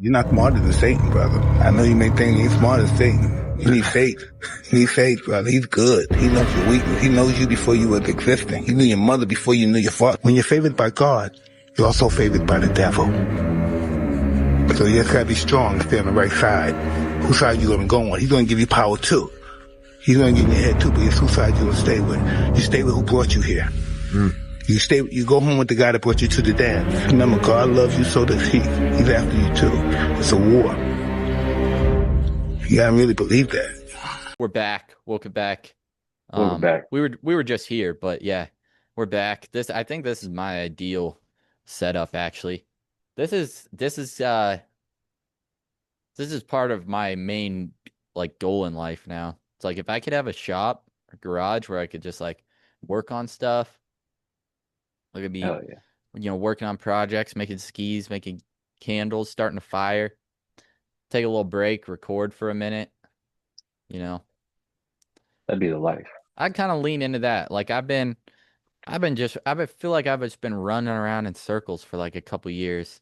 You're not smarter than Satan, brother. I know you may think you ain't smart as Satan. You need faith. You need faith, brother. He's good. He knows your weakness. He knows you before you was existing. He knew your mother before you knew your father. When you're favored by God, you're also favored by the devil. So you just gotta be strong and stay on the right side. Whose side you gonna go on? He's gonna give you power too. He's gonna get in your head too, but it's whose side you gonna stay with. You stay with who brought you here. You go home with the guy that brought you to the dance. Remember, God loves you, so does he. He's after you too. It's a war. You gotta really believe that. We're back. Welcome back. Welcome back. We were just here, but yeah, we're back. I think this is my ideal setup actually. This is part of my main like goal in life now. It's like if I could have a shop or garage where I could just like work on stuff. Like it'd be, Hell yeah. Working on projects, making skis, making candles, starting a fire, take a little break, record for a minute, That'd be the life. I'd kind of lean into that. Like I feel like I've just been running around in circles for like a couple years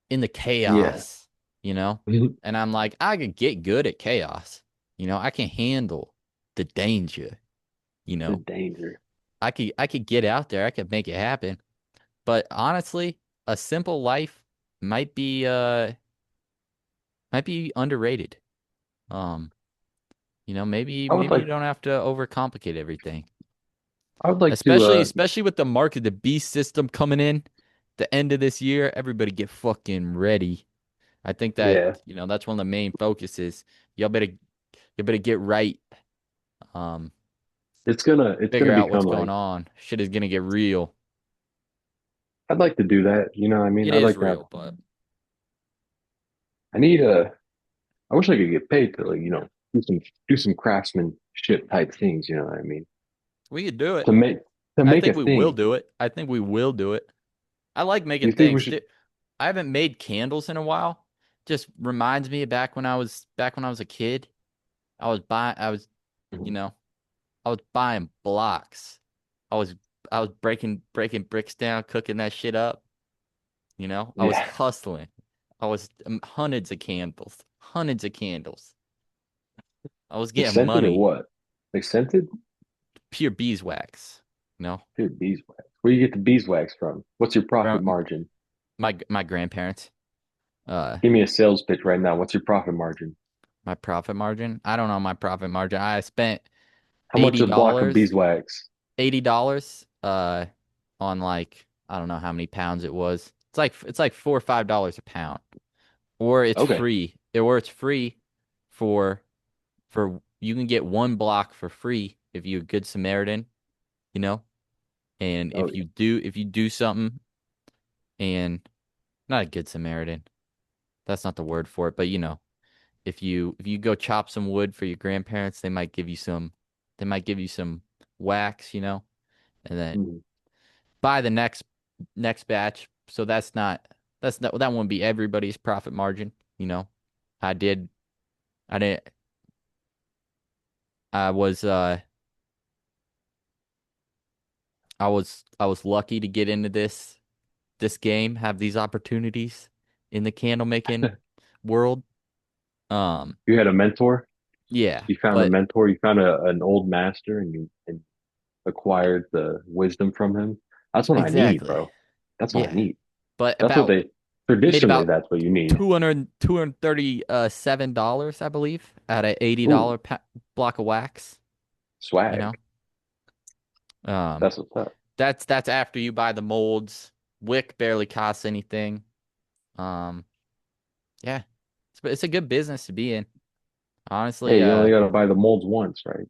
in the chaos, Mhm. and I'm like, I could get good at chaos. I can handle the danger, The danger. I could get out there. I could make it happen. But honestly, a simple life might be underrated. Maybe I would you like. don't have to overcomplicate everything. I would like Especially to. especially with the mark of the beast system coming in the end of this year, everybody get fucking ready. I think that, Yeah. that's one of the main focuses. Y'all better get right. It's gonna. It's Figure gonna out what's become going like. on. Shit is gonna get real. I'd like to do that. You know what I mean? It I'd is like to have. real, but I need a. I wish I could get paid to do some craftsmanship type things. You know what I mean? we could do To it. make to I make a think we will thing. do it. I think we will do it. I like Do you making think we things. should? I haven't made candles in a while. Just reminds me of back when I was a kid. I was buying you Mhm. know, I was buying blocks. I was I was breaking bricks down, cooking that shit up. I was Yeah. hustling. I was hundreds of candles, hundreds of candles. I was Like getting scented or money, what? Like scented? pure beeswax. You know, Dude, beeswax. Where do you get the beeswax from? What's your profit Gra- margin? my grandparents. Give me a sales pitch right now. What's your profit margin? My profit margin. I don't know my profit margin. I spent How much eighty a block of dollars, beeswax? $80, on like I don't know how many pounds it was. It's like $4 or $5 a pound. Or it's Okay. free. Or it's free for you can get one block for free if you're a good Samaritan, you know? And Oh if you do something and not a good Samaritan, that's not the word for it, but if you go chop some wood for your grandparents, they might give you some wax, and yeah. then buy the next batch. So that won't be everybody's profit margin, I did I didn't I was I was lucky to get into this game, have these opportunities in the candle making world. Um, You had a mentor. yeah, You found a but mentor. You found an old master, and you acquired the wisdom from him. That's what I need, exactly. bro. That's what I Yeah. need. But That's what they made traditionally. about That's what you need. 237 dollars, I believe, at a Ooh, $80 block of wax, you know. swag. Um, That's what's up. that's after you buy the molds. Wick barely costs anything. Um, yeah. It's a good business to be in. Hey, Honestly, you only got to buy the molds once, right?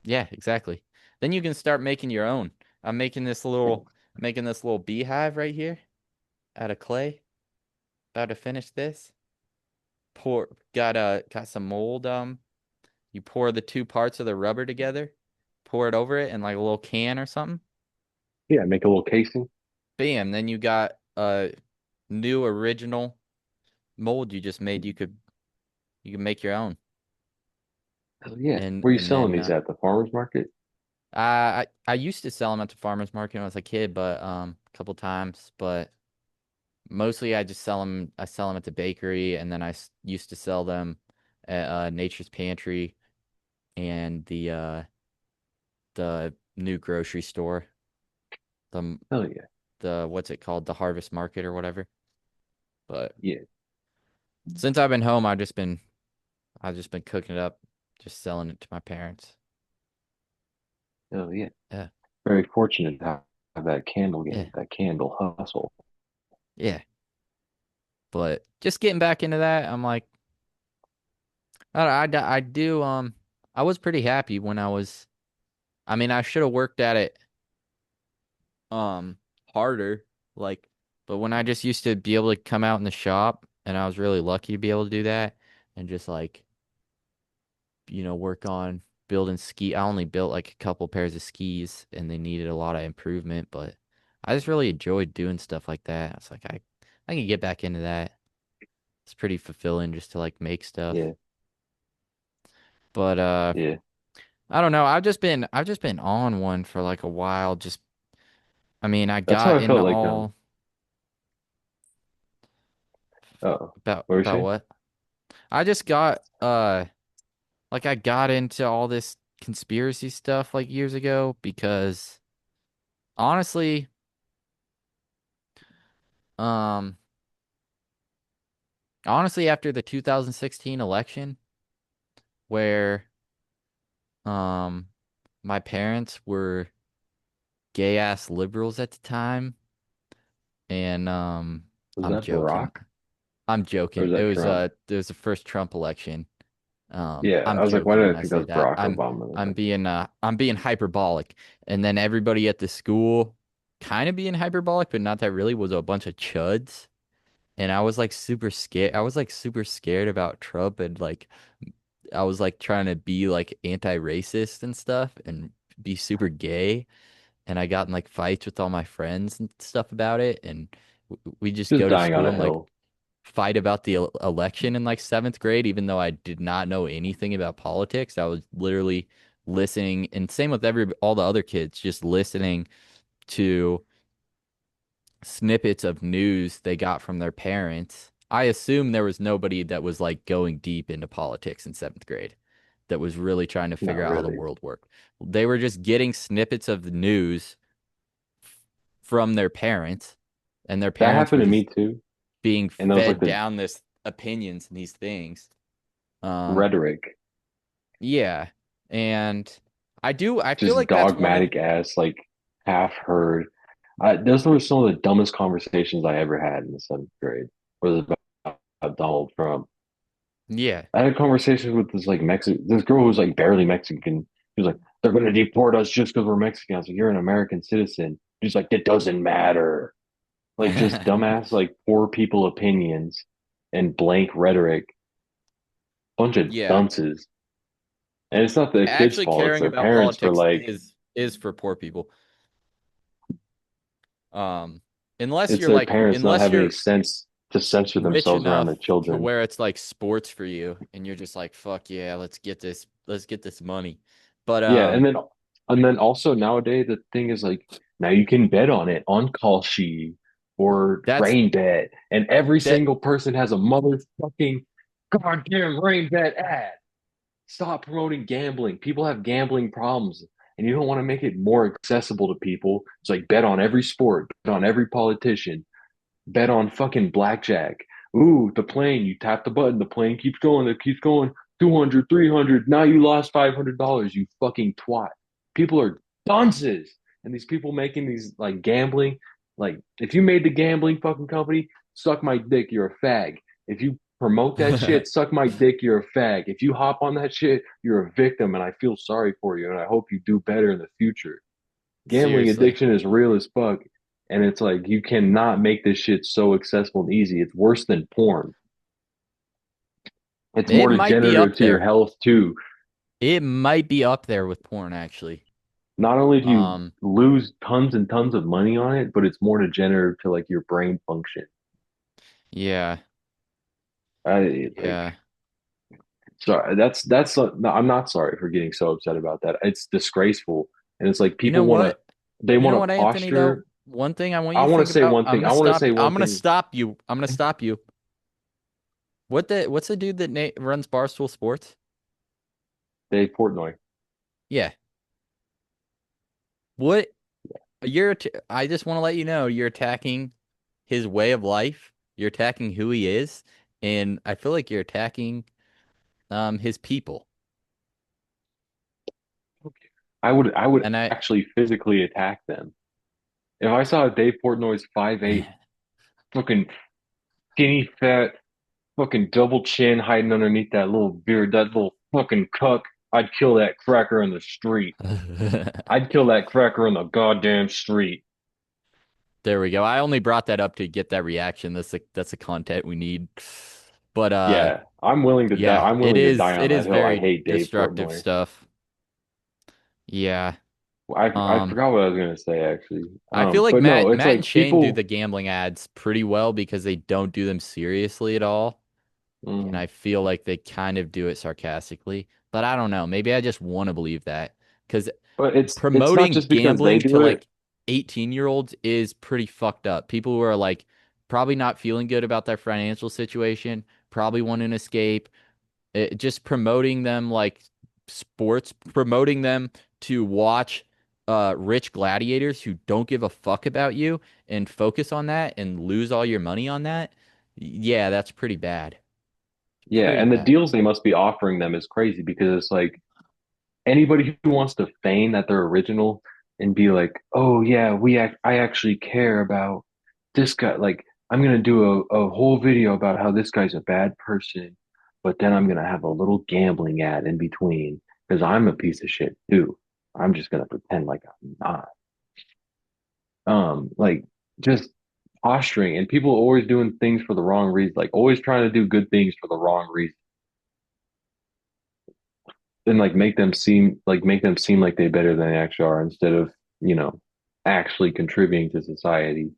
yeah, exactly. Then you can start making your own. I'm making this little beehive right here out of clay. About to finish this. Got some mold. You pour the two parts of the rubber together, pour it over it in like a little can or something. Yeah, make a little casing. Bam, then you got a new original mold you just made. You can make your own. Hell yeah. And Where you and selling then these at? The farmers market? I used to sell them at the farmers market when I was a kid, but a couple times, but Mostly I just sell them. I sell them at the bakery, and then used to sell them at Nature's Pantry and the new grocery store. The Hell yeah. the what's it called? The Harvest Market or whatever. But Yeah. since I've been home, I've just been cooking it up, just selling it to my parents. Hell yeah. Yeah, Very fortunate to have that candle yeah, game, that candle hustle. yeah. But just getting back into that, I'm like, I do. I was pretty happy when I was. I mean, I should have worked at it um harder, like, but when I just used to be able to come out in the shop, and I was really lucky to be able to do that, and just like, work on building ski. I only built like a couple pairs of skis, and they needed a lot of improvement, but I just really enjoyed doing stuff like that. It's like I can get back into that. It's pretty fulfilling just to like make stuff. Yeah. But Yeah. I don't know. I've just been on one for like a while. Just I mean, I That's how got I into felt like all oh, about what were you about saying? what? I just got like I got into all this conspiracy stuff like years ago because honestly, um after the 2016 election where um my parents were gay ass liberals at the time, and Was I'm that joking. Barack I'm or joking. was that Trump? It was the first Trump election. Yeah, I'm I was like, why joking did when I I think that say was that. Barack Obama? I'm being hyperbolic. And then everybody at the school kind of being hyperbolic, but not that really, was a bunch of chuds. And I was like super scared. I was like super scared about Trump, and like I was like trying to be like anti-racist and stuff and be super gay. And I got in like fights with all my friends and stuff about it. And we just Just go to dying on school a and like hill. fight about the election in like seventh grade, even though I did not know anything about politics. I was literally listening, and same with all the other kids, just listening to snippets of news they got from their parents. I assume there was nobody that was like going deep into politics in seventh grade that was really trying to figure Not out how the really. world worked. They were just getting snippets of the news from their parents, and their That parents happened were to me just too. being And that was like fed the down this opinions and these things. Um, rhetoric, yeah. And I feel just like that's one of dogmatic ass, like half heard. Those were some of the dumbest conversations I ever had in the seventh grade. Was about Donald Trump. yeah. I had conversations with this like Mexican, this girl who was like barely Mexican. She was like, "They're going to deport us just because we're Mexican." I was like, "You're an American citizen." She's like, "It doesn't matter." Like just dumbass, like poor people opinions and blank rhetoric. Bunch of Yeah. dunces. And it's not the kids' Actually fault; it's caring their about parents for politics like is for poor people. Um, unless it's you're their like parents not unless having any you're sense to censor rich themselves around enough their to children. where it's like sports for you, and you're just like, fuck yeah, let's get this money. But Yeah, and then also nowadays the thing is like now you can bet on it on Call Sheet or that's Rain Bet, and every that single person has a motherfucking goddamn Rain Bet ad. Stop promoting gambling. People have gambling problems, and you don't want to make it more accessible to people. It's like bet on every sport, bet on every politician, bet on fucking blackjack. Ooh, the plane, you tap the button, the plane keeps going, it keeps going. 200, 300. Now you lost $500, you fucking twat. People are dunces. And these people making these like gambling, like if you made the gambling fucking company, suck my dick, you're a fag. If you promote that shit, suck my dick, you're a fag. If you hop on that shit, you're a victim, and I feel sorry for you, and I hope you do better in the future. Gambling seriously. addiction is real as fuck. And it's like you cannot make this shit so accessible and easy. It's worse than porn. It's It more might be degenerative up to your there. health too. It might be up there with porn actually. Not only do you Um, lose tons and tons of money on it, but it's more degenerative to like your brain function. yeah. I like Yeah. sorry. That's no, I'm not sorry for getting so upset about that. It's disgraceful, and it's like You know people want to what? they You know want what, to Anthony, though? posture. one thing I want you I to want think to say about. one thing. I want to say I'm one gonna thing. stop you. I'm gonna stop you. What's the dude that runs Barstool Sports? Dave Portnoy. Yeah. What I just want to let you know you're attacking his way of life. You're attacking who he is, and I feel like you're attacking his people. I would And I actually physically attack them. If I saw Dave Portnoy's 5'8", fucking skinny, fat, fucking double chin hiding underneath that little beard, that little fucking cuck, I'd kill that cracker in the street. I'd kill that cracker in the goddamn street. There we go. I only brought that up to get that reaction. That's the content we need. But Yeah, I'm willing to die. yeah, I'm willing to die it on that is hill. I very hate Dave destructive Portnoy. stuff. Yeah. I Um forgot what I was gonna say actually. I feel like But no, it's Matt and like Shane do people. the gambling ads pretty well because they don't do them seriously at all. And mm, I feel like they kind of do it sarcastically. But I don't know. Maybe I just want to believe that because but it's not promoting just because they gambling to do it. like 18-year-olds is pretty fucked up. People who are like probably not feeling good about their financial situation, probably want an escape. Just promoting them like sports, promoting them to watch rich gladiators who don't give a fuck about you and focus on that and lose all your money on that. Yeah, that's pretty bad. Yeah, Pretty and the bad. deals they must be offering them is crazy because it's like anybody who wants to feign that they're original and be like, "Oh yeah, I actually care about this guy." Like, I'm gonna do a whole video about how this guy's a bad person, but then I'm gonna have a little gambling ad in between because I'm a piece of shit too. I'm just gonna pretend like I'm not. Like just posturing, and people always doing things for the wrong reason, like always trying to do good things for the wrong reason and like make them seem like they better than they actually are instead of, you know, actually contributing to society.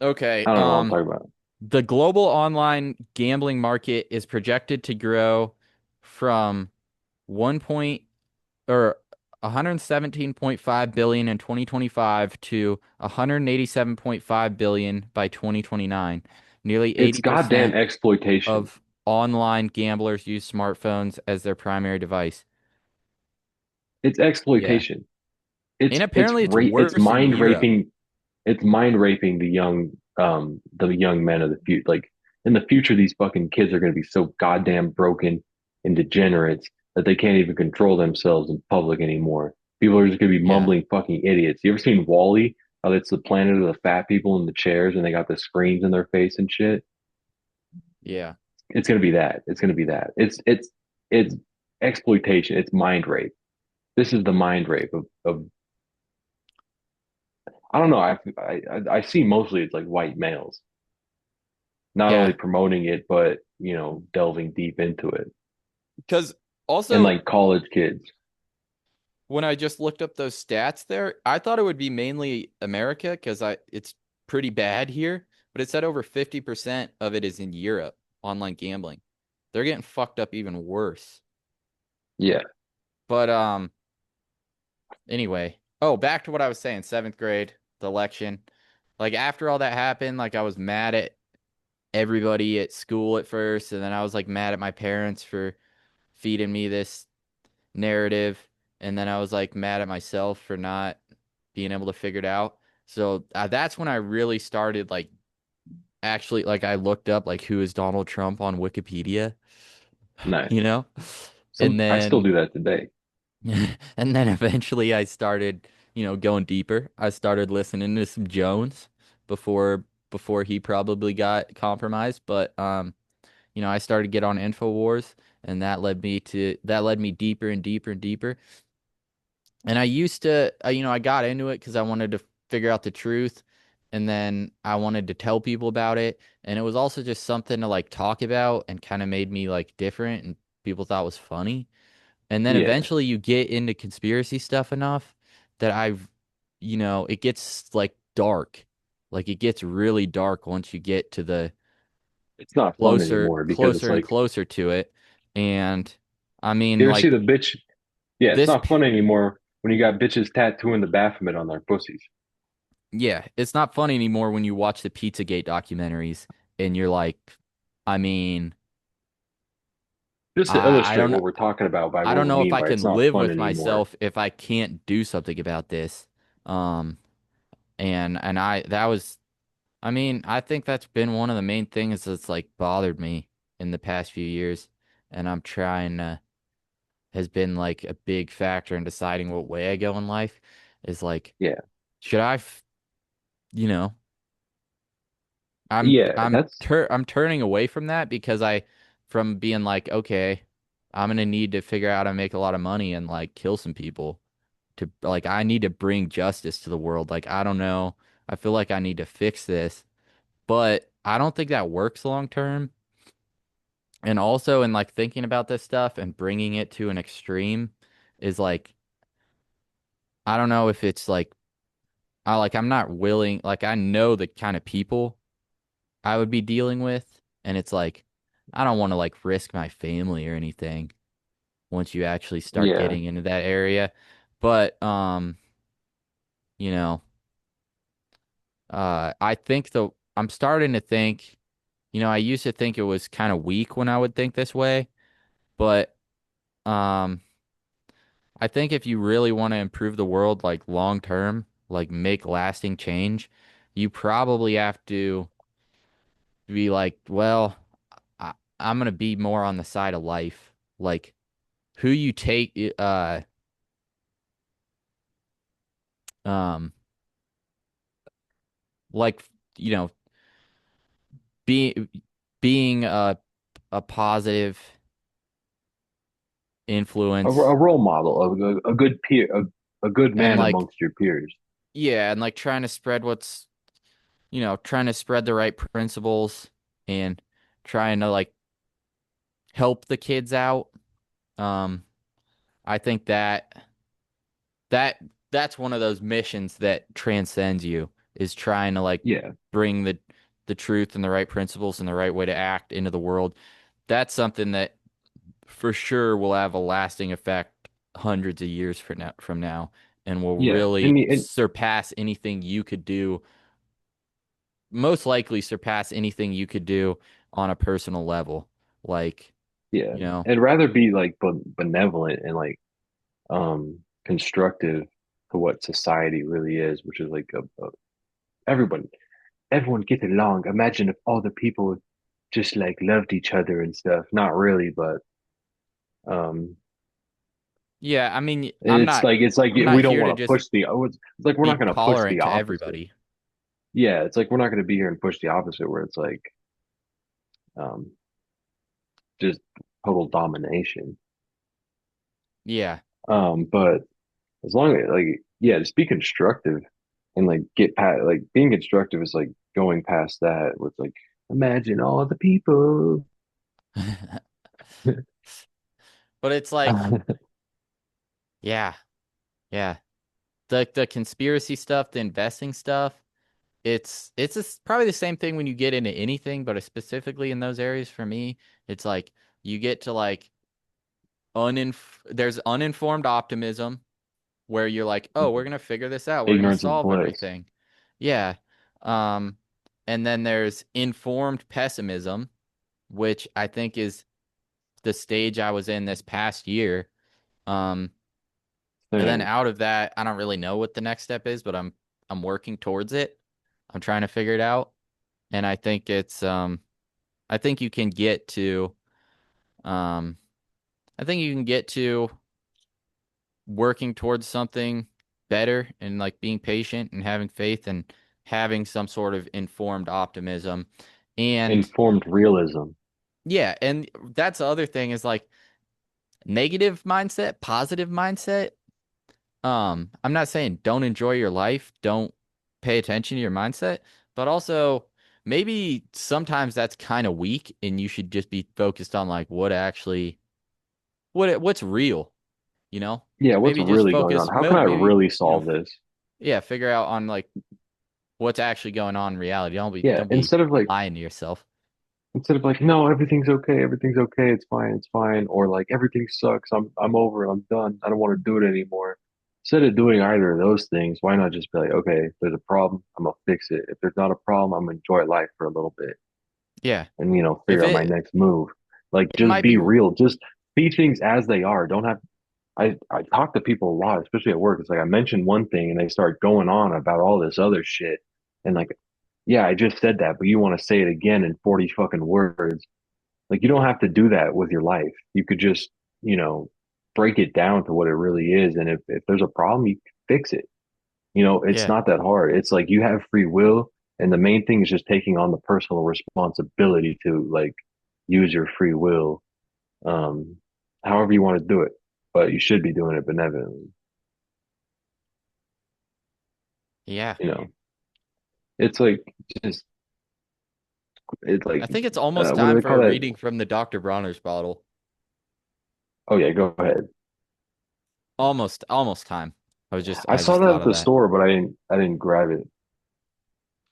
Okay. I don't know what I'm talking about. The global online gambling market is projected to grow from 1 point or 117.5 billion in 2025 to 187.5 billion by 2029. Nearly It's goddamn 80% exploitation. of online gamblers use smartphones as their primary device. It's Yeah. exploitation. And It's apparently it's it's worse in mind Europe. raping. It's mind raping the young men of the future. Like in the future, these fucking kids are going to be so goddamn broken and degenerates that they can't even control themselves in public anymore. People are just going to be Yeah. mumbling fucking idiots. You ever seen Wall-E? How it's the planet of the fat people in the chairs and they got the screens in their face and shit. Yeah. It's going to be that. It's going to be that. It's exploitation. It's mind rape. This is the mind rape of I don't know. I see mostly it's like white males not only Yeah. promoting it, but delving deep into it. Because And also like college kids. when I just looked up those stats there, I thought it would be mainly America because I it's pretty bad here, but it said over 50% of it is in Europe, online gambling. They're getting fucked up even worse. Yeah. But anyway. Oh, back to what I was saying, seventh grade, the election. Like after all that happened, like I was mad at everybody at school at first, and then I was like mad at my parents for feeding me this narrative, and then I was like mad at myself for not being able to figure it out. So that's when I really started like actually like I looked up like who is Donald Trump on Wikipedia, Nice. you know? And I still then do that today. and then eventually I started, going deeper. I started listening to some Jones before he probably got compromised, but I started to get on InfoWars, and that led me deeper and deeper and deeper. And I used to, I got into it because I wanted to figure out the truth, and then I wanted to tell people about it, and it was also just something to like talk about and kind of made me like different, and people thought was funny. And then Yeah. eventually you get into conspiracy stuff enough that it gets like dark, like it gets really dark once you get to the It's not fun closer, anymore because it's closer and like, closer to it. And I mean, you ever see like the bitch? Yeah, it's this, not fun anymore when you got bitches tattooing the Baphomet on their pussies. Yeah, it's not funny anymore when you watch the Pizzagate documentaries and you're like, I mean, Just to I illustrate don't know. what we're talking about by I what don't we know if mean I by it's can not live fun with anymore. myself if I can't do something about this. Um, and I that was I mean, I think that's been one of the main things that's like bothered me in the past few years, and I'm trying to has been like a big factor in deciding what way I go in life is like, Yeah. should I, you know, Yeah, that's I'm turning away from that because from being like, okay, I'm gonna need to figure out how to make a lot of money and like kill some people to like I need to bring justice to the world. Like I don't know. I feel like I need to fix this, but I don't think that works long term. And also in like thinking about this stuff and bringing it to an extreme is like I don't know if it's like I'm not willing like I know the kind of people I would be dealing with and it's like I don't want to like risk my family or anything once you actually start yeah. getting into that area. But you know, I think I'm starting to think, I used to think it was kind of weak when I would think this way, but um I think if you really want to improve the world like long term, like make lasting change, you probably have to be like, well, I, I'm gonna be more on the side of life. Like who you take, um, like you know, being being a positive A influence role model of a good peer, a good and man like amongst your peers. yeah, and like trying to spread trying to spread the right principles and trying to like help the kids out. Um, I think that that's one of those missions that transcends you is trying to like Yeah. bring the truth and the right principles and the right way to act into the world. That's something that for sure will have a lasting effect hundreds of years from now and will Yeah. And, really and surpass anything you could do, most likely surpass anything you could do on a personal level. Like, yeah. you know, I'd rather be like benevolent and like constructive to what society really is, which is like everyone everyone get along. Imagine if all the people just like loved each other and stuff. Not really, but um yeah, I mean, it's like I'm not we don't here to want to just push the it's like we're be not going to push tolerant the to opposite. everybody. Yeah, it's like we're not going to be here and push the opposite where it's like um just total domination. Yeah. But as long as like yeah, just be constructive and like get past like being constructive is like going past that with like imagine all the people. But it's like, yeah, yeah. The conspiracy stuff, the investing stuff, probably the same thing when you get into anything, but specifically in those areas for me, it's like you get to like there's uninformed optimism where you're like, "Oh, we're gonna figure this out. We're gonna Ignorance is solve bliss. everything." Yeah. Um, and then there's informed pessimism, which I think is the stage I was in this past year. Um, and then Same. out of that, I don't really know what the next step is, but I'm working towards it. I'm trying to figure it out. And I think you can get to um I think you can get to working towards something better and like being patient and having faith and having some sort of informed optimism. And Informed realism. yeah, and that's the other thing is like negative mindset, positive mindset. I'm not saying don't enjoy your life, don't pay attention to your mindset, but also maybe sometimes that's kind of weak and you should just be focused on like what's real, you know? Yeah, what's Maybe just really going on? focus, How can I maybe, really solve this? yeah, figure out on like what's actually going on in reality. Yeah, Don't be lying to yourself. instead of like, no, everything's okay, it's fine, or like everything sucks, I'm over it, I'm done, I don't want to do it anymore. instead of doing either of those things, why not just be like, okay, if there's a problem, I'm gonna fix it. If there's not a problem, I'm gonna enjoy life for a little bit Yeah. and If figure out my it next move. Like it just might be be real. Just see things as they are. Don't have I talk to people a lot, especially at work. It's like I mention one thing and they start going on about all this other shit. And like, yeah, I just said that, but you want to say it again in 40 fucking words. Like you don't have to do that with your life. You could just, you know, break it down to what it really is. And if there's a problem, you can fix it. It's yeah. not that hard. It's like you have free will, and the main thing is just taking on the personal responsibility to like use your free will, um, however you want to do it. But you should be doing it benevolently. Yeah. You know, it's like just it's like I think it's almost what do time they for call a that? reading from the Dr. Bronner's bottle. Oh yeah, go ahead. Almost time. I I saw just that thought at of the that. store, but I didn't grab it.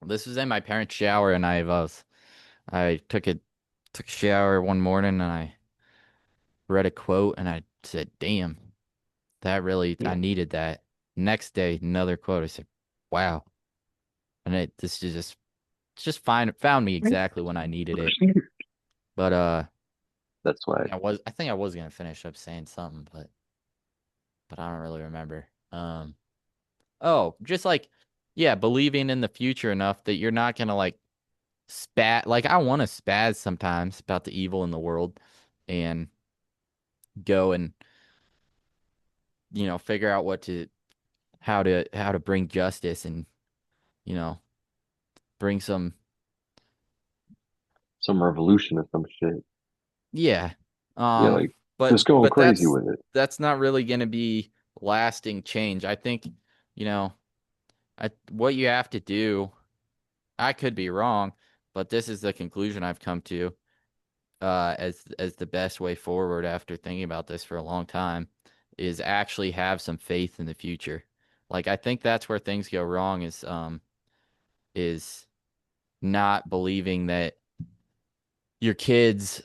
This was in my parents' shower, and I took a shower one morning, and I read a quote, and I said, "Damn, I Yeah. needed that." Next day, another quote. I said, "Wow," and this is just found me exactly when I needed it. But That's why. I think I was gonna finish up saying something, but I don't really remember. Oh, just like, yeah, believing in the future enough that you're not gonna like like I want to spaz sometimes about the evil in the world and go and figure out how to bring justice and you know bring some. Some revolution or some shit. Yeah. Yeah, um like but just going but crazy with it. that's not really going to be lasting change. I think, you know what you have to do, I could be wrong, but this is the conclusion I've come to, as the best way forward after thinking about this for a long time, is actually have some faith in the future. Like I think that's where things go wrong, is not believing that your kids,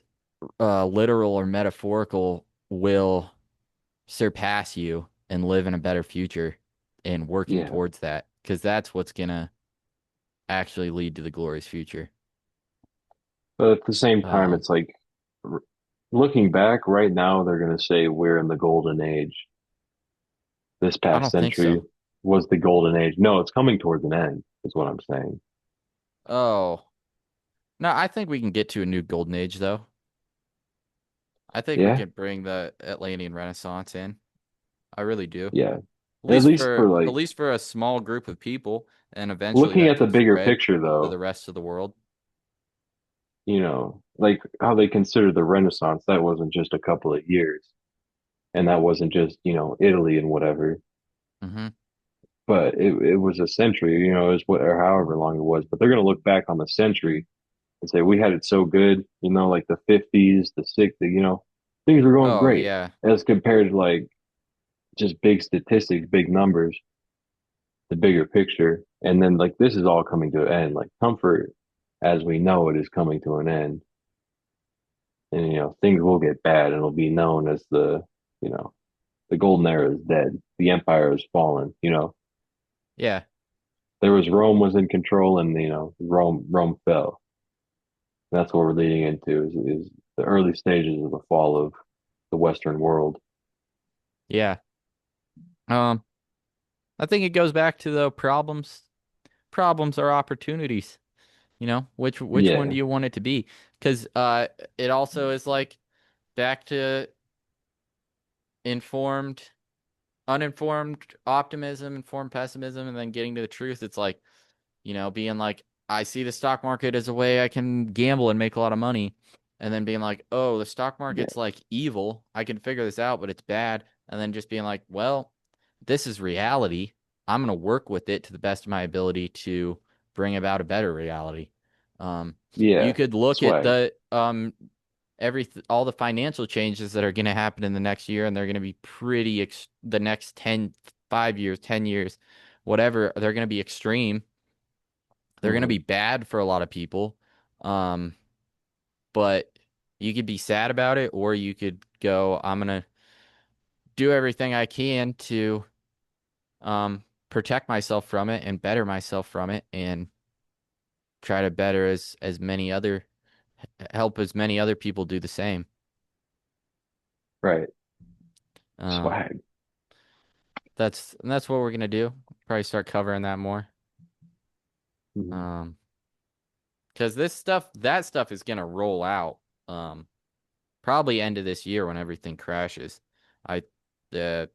literal or metaphorical, will surpass you and live in a better future and working Yeah. towards that, because that's what's gonna actually lead to the glorious future. But at the same time, Um, it's like r- looking back right now, they're going to say we're in the golden age. This I past don't think century so. was the golden age. No, it's coming towards an end, is what I'm saying. Oh, no, I think we can get to a new golden age though. I think we Yeah. can bring the Atlantean Renaissance in. I really do. Yeah. At least for At like least for a small group of people, and eventually looking that at the can bigger spread picture, to the though, rest of the world. like how they consider the Renaissance, that wasn't just a couple of years. And that wasn't just, Italy and whatever, Hmm. but it was a century, it was what, or however long it was. But they're going to look back on the century and say we had it so good, like the 50s, the 60s, things were going Oh great yeah. as compared to like just big statistics, big numbers, the bigger picture. And then like this is all coming to an end. Like comfort as we know it is coming to an end. And things will get bad and it'll be known as you know, the golden era is dead. The empire has fallen, Yeah. There was Rome was in control and Rome fell. That's what we're leading into is the early stages of the fall of the Western world. Yeah. Um, I think it goes back to the problems. Problems are opportunities. Which one Yeah, do you want it to be? Because it also is like back to informed, uninformed optimism, informed pessimism, and then getting to the truth. It's like, being like, I see the stock market as a way I can gamble and make a lot of money. And then being like, oh, the stock yeah, market's like evil. I can figure this out, but it's bad. And then just being like, well, this is reality. I'm going to work with it to the best of my ability to bring about a better reality. Um, you yeah. could That's look at why. all the financial changes that are going to happen in the next year, and they're going to be the next 5 years, 10 years, whatever, they're going to be extreme. They're going to Mhm. be bad for a lot of people. Um, but you could be sad about it, or you could go, I'm going to do everything I can to protect myself from it and better myself from it and try to better as many other help as many other people do the same. Right. Um, Swag. that's what we're gonna do. Probably start covering that more. Mhm. Um, because that stuff is gonna roll out. Um, probably end of this year when everything crashes. I, the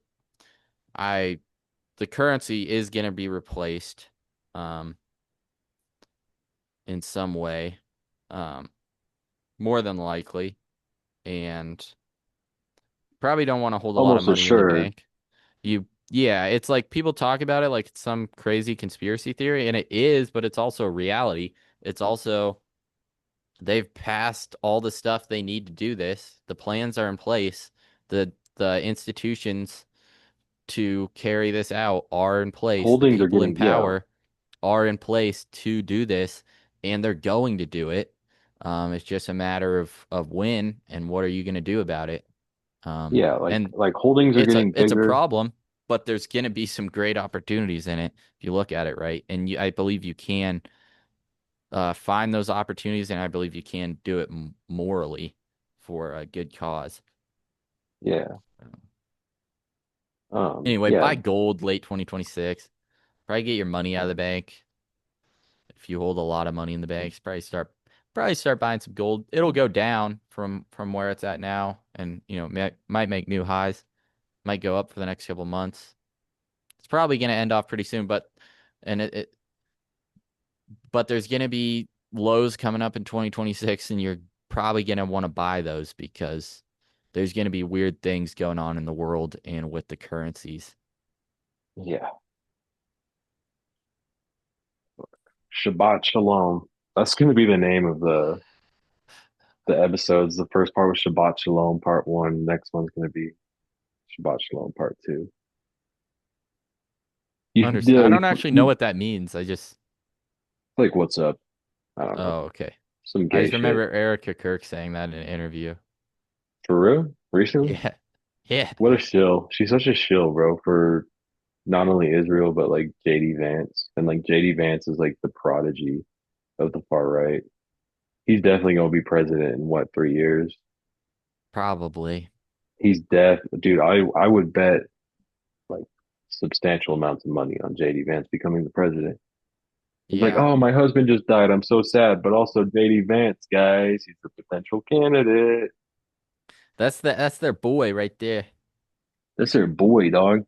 I, the currency is gonna be replaced, um, in some way, um, more than likely, and probably don't want to hold a lot of Almost money in the assured. bank. Yeah, it's like people talk about it like it's some crazy conspiracy theory, and it is, but it's also reality. It's also they've passed all the stuff they need to do this. The plans are in place. The institutions to carry this out are in place. The Holdings are people in getting, yeah, power are in place to do this, and they're going to do it. It's just a matter of when and what are you going to do about it. yeah, And like holdings are getting it's a bigger. problem, but there's going to be some great opportunities in it if you look at it right. And I believe you can find those opportunities, and I believe you can do it morally for a good cause. Yeah. Anyway, Yeah, buy gold late 2026. Probably get your money out of the bank. If you hold a lot of money in the banks, probably start buying some gold. It'll go down from where it's at now, and might make new highs. Might go up for the next couple months. It's probably going to end off pretty soon, and but there's going to be lows coming up in 2026, and you're probably going to want to buy those because there's going to be weird things going on in the world and with the currencies. yeah. Shabbat Shalom. That's going to be the name of the episodes. The first part was Shabbat Shalom Part One. Next one's going to be Shabbat Shalom Part Two. I You, don't actually know you what that means. I just like what's up? I don't know. Oh, okay. Some I gay just shit. remember Erica Kirk saying that in an interview. For real? Recently? Yeah. Yeah. What a shill. She's such a shill, bro, for not only Israel, but like JD Vance. And like JD Vance is like the prodigy of the far right. He's definitely gonna be president in what, 3 years? Probably. He's dude, I would bet like substantial amounts of money on JD Vance becoming the president. It's like, Yeah. oh, my husband just died. I'm so sad. But also JD Vance, guys, he's a potential candidate. That's their boy right there. That's their boy, dog.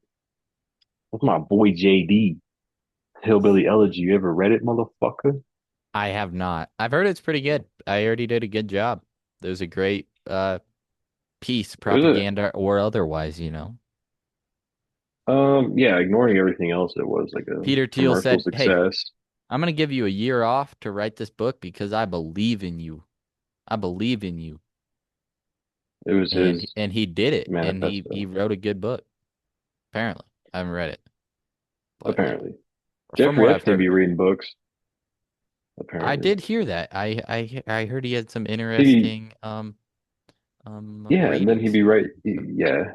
That's my boy JD. Hillbilly Elegy. You ever read it, motherfucker? I have not. I've heard it's pretty good. I heard he did a good job. There's a great piece, It was propaganda or otherwise. yeah, ignoring everything else, it was like a Peter Thiel commercial said, "Hey, success. I'm gonna give you a year off to write this book because I believe in you. I believe in you." It was And his he did it, and he manifesto, wrote a good book. Apparently, I haven't read it, but apparently. from Jeffrey what I've Epstein be heard, reading books, I apparently. did hear that. I heard he had some He, interesting yeah, and then he'd readings. be yeah.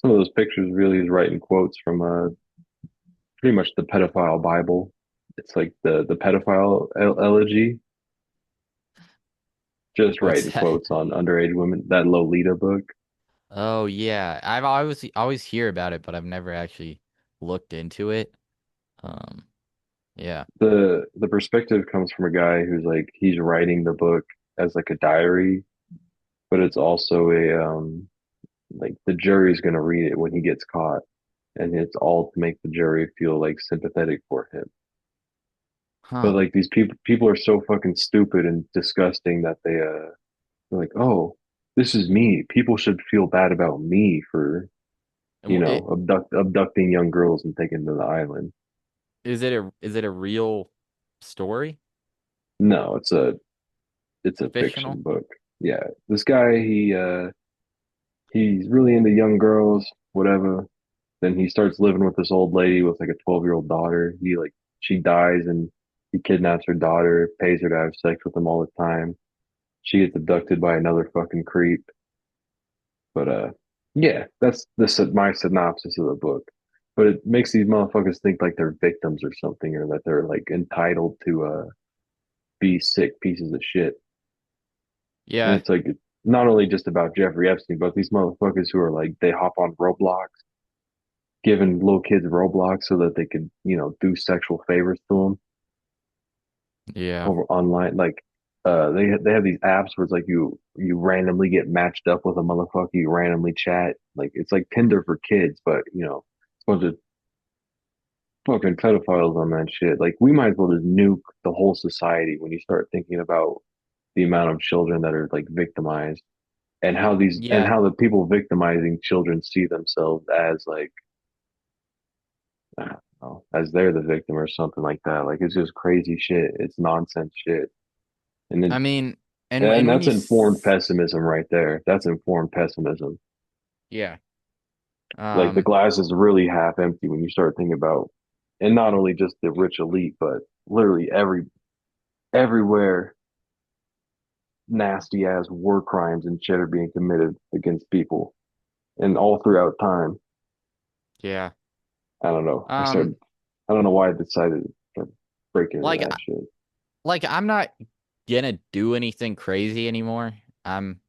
Some of those pictures really is writing quotes from pretty much the pedophile Bible. It's like the pedophile elegy, just What's writing that? quotes on underage women. That Lolita book. Oh yeah, I've always hear about it, but I've never actually looked into it. Um, yeah. The perspective comes from a guy who's like he's writing the book as like a diary, but it's also a like the jury's gonna read it when he gets caught, and it's all to make the jury feel like sympathetic for him. But Huh. like these people are so fucking stupid and disgusting that they're like, oh, this is me. People should feel bad about me for, And abducting young girls and taking them to the island. is it a real story? No, it's a Fictional? fiction book. Yeah. This guy, he's really into young girls, whatever. Then he starts living with this old lady with like a 12-year-old daughter. She dies and he kidnaps her daughter, pays her to have sex with him all the time. She gets abducted by another fucking creep. But yeah, that's my synopsis of the book. But it makes these motherfuckers think like they're victims or something, or that they're like entitled to be sick pieces of shit. And Yeah, it's like not only just about Jeffrey Epstein, but these motherfuckers who are like they hop on Roblox, giving little kids Roblox so that they could, do sexual favors to them yeah. over online. Like, they have these apps where it's like you randomly get matched up with a motherfucker, you randomly chat. Like it's like Tinder for kids, but it's a bunch of fucking pedophiles on that shit. Like we might as well just nuke the whole society when you start thinking about the amount of children that are like victimized and Yeah. how the people victimizing children see themselves as like I don't know, as they're the victim or something like that. Like it's just crazy shit. It's nonsense shit. And I then mean, and and when that's you informed pessimism right there. That's informed pessimism. yeah. Like the Um glass is really half empty when you start thinking about and not only just the rich elite, but literally everywhere nasty ass war crimes and shit are being committed against people and all throughout time. yeah. I don't know. Um I don't know why I decided to start breaking into like that shit. I'm not gonna do anything crazy anymore. I'm,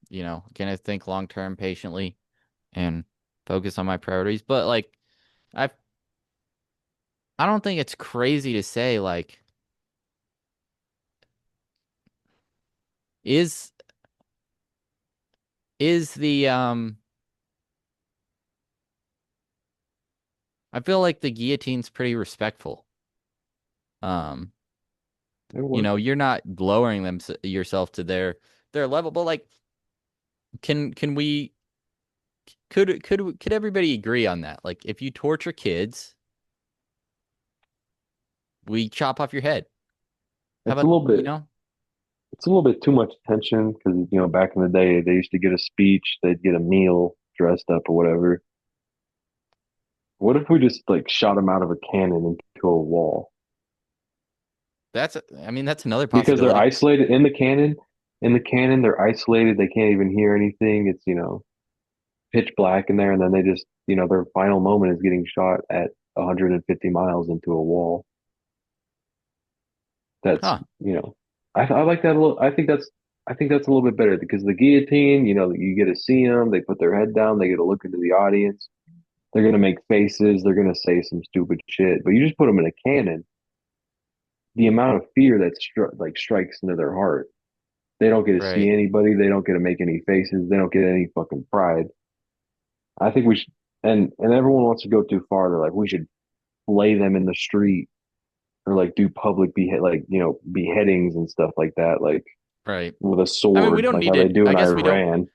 gonna think long term patiently and focus on my priorities. But I I don't think it's crazy to say is is the I feel like the guillotine's pretty respectful. Um, It would. you're not lowering yourself to their level, but can we could everybody agree on that? Like if you torture kids, we chop off your head. How It's a about, little bit it's a little bit too much attention because back in the day they used to get a speech, they'd get a meal dressed up or whatever. What if we just like shot them out of a cannon into a wall? I mean that's another Because they're possibility. isolated in the cannon. In the cannon, they're isolated. They can't even hear anything. It's, pitch black in there, and then they just, their final moment is getting shot at 150 miles into a wall. That's, Huh. I like that a little. I think that's a little bit better because the guillotine, you get to see them. They put their head down. They get to look into the audience. They're gonna make faces. They're gonna say some stupid shit. But you just put them in a cannon. The amount of fear that strikes into their heart. They don't get to see Right. anybody. They don't get to make any faces. They don't get any fucking pride. I think we should, and everyone wants to go too far. They're like, we should lay them in the street or like do public beheadings and stuff like that, like Right. with a I mean, we sword, don't like need how they to do I in guess Iran,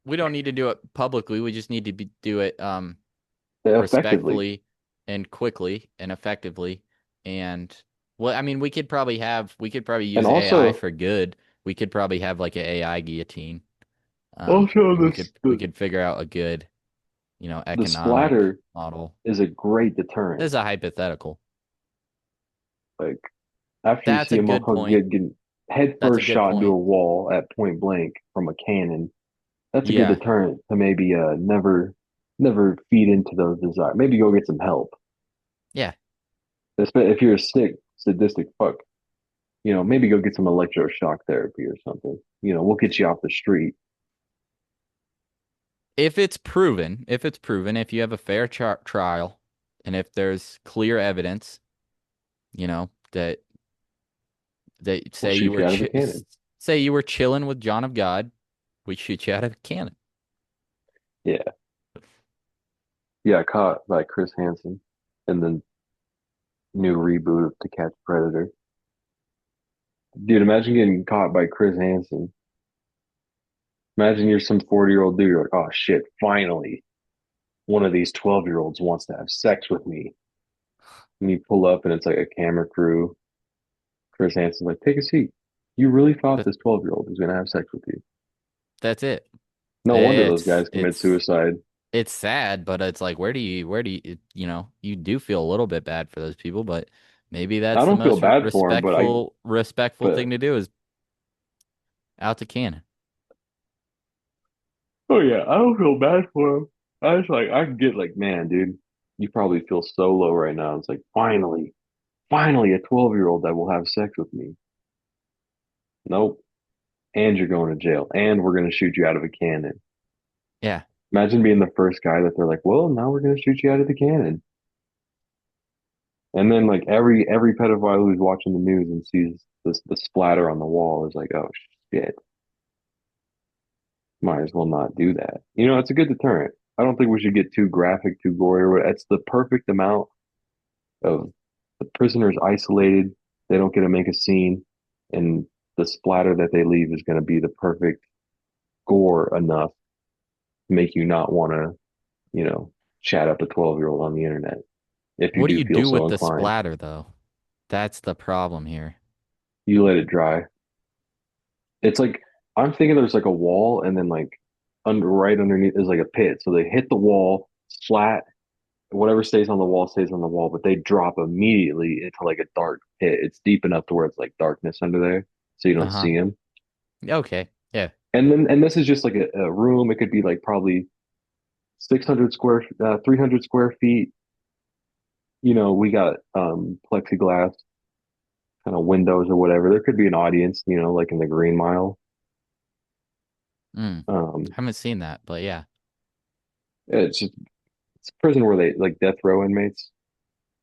we don't need to do it publicly. We just need to do it effectively. respectfully and quickly and effectively. And well, I mean, we could probably And use AI also, for good. We could probably have like an AI guillotine. also And we could figure out a good, the economic splatter model. is a great This deterrent. is a hypothetical. Like after you That's see a a good motherfucker point. getting head That's a first good shot into point. a wall at point blank from a cannon, that's a good Yeah. deterrent to maybe never feed into those desires. Maybe go get some help. Yeah. If you're a sick, sadistic fuck, maybe go get some electroshock therapy or something. We'll get you off the street. If you have a fair trial, and if there's clear evidence, that We'll say you shoot were you out of a cannon. say you were chilling with John of God, we shoot you out of a cannon. Yeah. Yeah, caught by Chris Hansen in the new reboot of To Catch a Predator. Dude, imagine getting caught by Chris Hansen. Imagine you're some 40-year-old dude. You're like, oh shit, finally, one of these 12-year-olds wants to have sex with me. And you pull up and it's like a camera crew. Chris Hansen's like, take a seat. You really thought That this 12-year-old was going to have sex with you? that's it. No wonder those It's guys commit it's suicide. it's sad, but it's like where do you you do feel a little bit bad for those people, but maybe I that's the don't feel most bad for him, respectful but thing to do is out to cannon. oh yeah, I don't feel bad for him. I just like I get like, man, dude. You probably feel so low right now. It's like, finally, a 12-year-old that will have sex with me. Nope. And you're going to jail. And we're going to shoot you out of a cannon. Yeah. Imagine being the first guy that they're like, well, now we're going to shoot you out of the cannon. And then like every pedophile who's watching the news and sees the splatter on the wall is like, oh shit, might as well not do that. It's a good deterrent. I don't think we should get too graphic, too gory. It's the perfect amount of the prisoners isolated. They don't get to make a scene, and the splatter that they leave is going to be the perfect gore enough to make you not want to, chat up a 12-year-old on the internet if you What do do you feel do so with the inclined. splatter though? That's the problem here. You let it dry. It's like I'm thinking there's like a wall, and then like right underneath is like a pit. So they hit the wall, flat, whatever stays on the wall stays on the wall, but they drop immediately into like a dark pit. It's deep enough to where it's like darkness under there, so you don't Uh-huh. see them. Okay. Yeah. And this is just like a room. It could be like probably 300 square feet. We got plexiglass kind of windows or whatever. There could be an audience, like in the Green Mile. Mm. Um, Haven't seen that, but yeah. it's just it's a prison where they like death row inmates.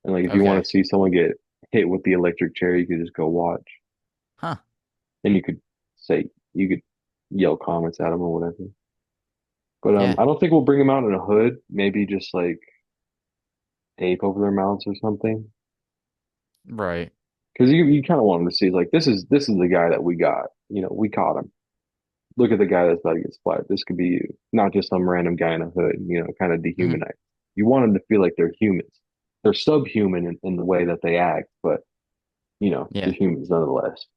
And like if you want Okay. to see someone get hit with the electric chair, you could just go watch. Huh. And you could yell comments at them or whatever. But Yeah. I don't think we'll bring them out in a hood. Maybe just like tape over their mouths or something. Right. Because you kind of want them to see like this is the guy that we got. We caught him. Look at the guy that's about to get splattered. This could be you, not just some random guy in a hood. Kind of Hmm. dehumanize. You want them to feel like they're humans. They're subhuman in the way that they act, but they're Yeah. humans nonetheless.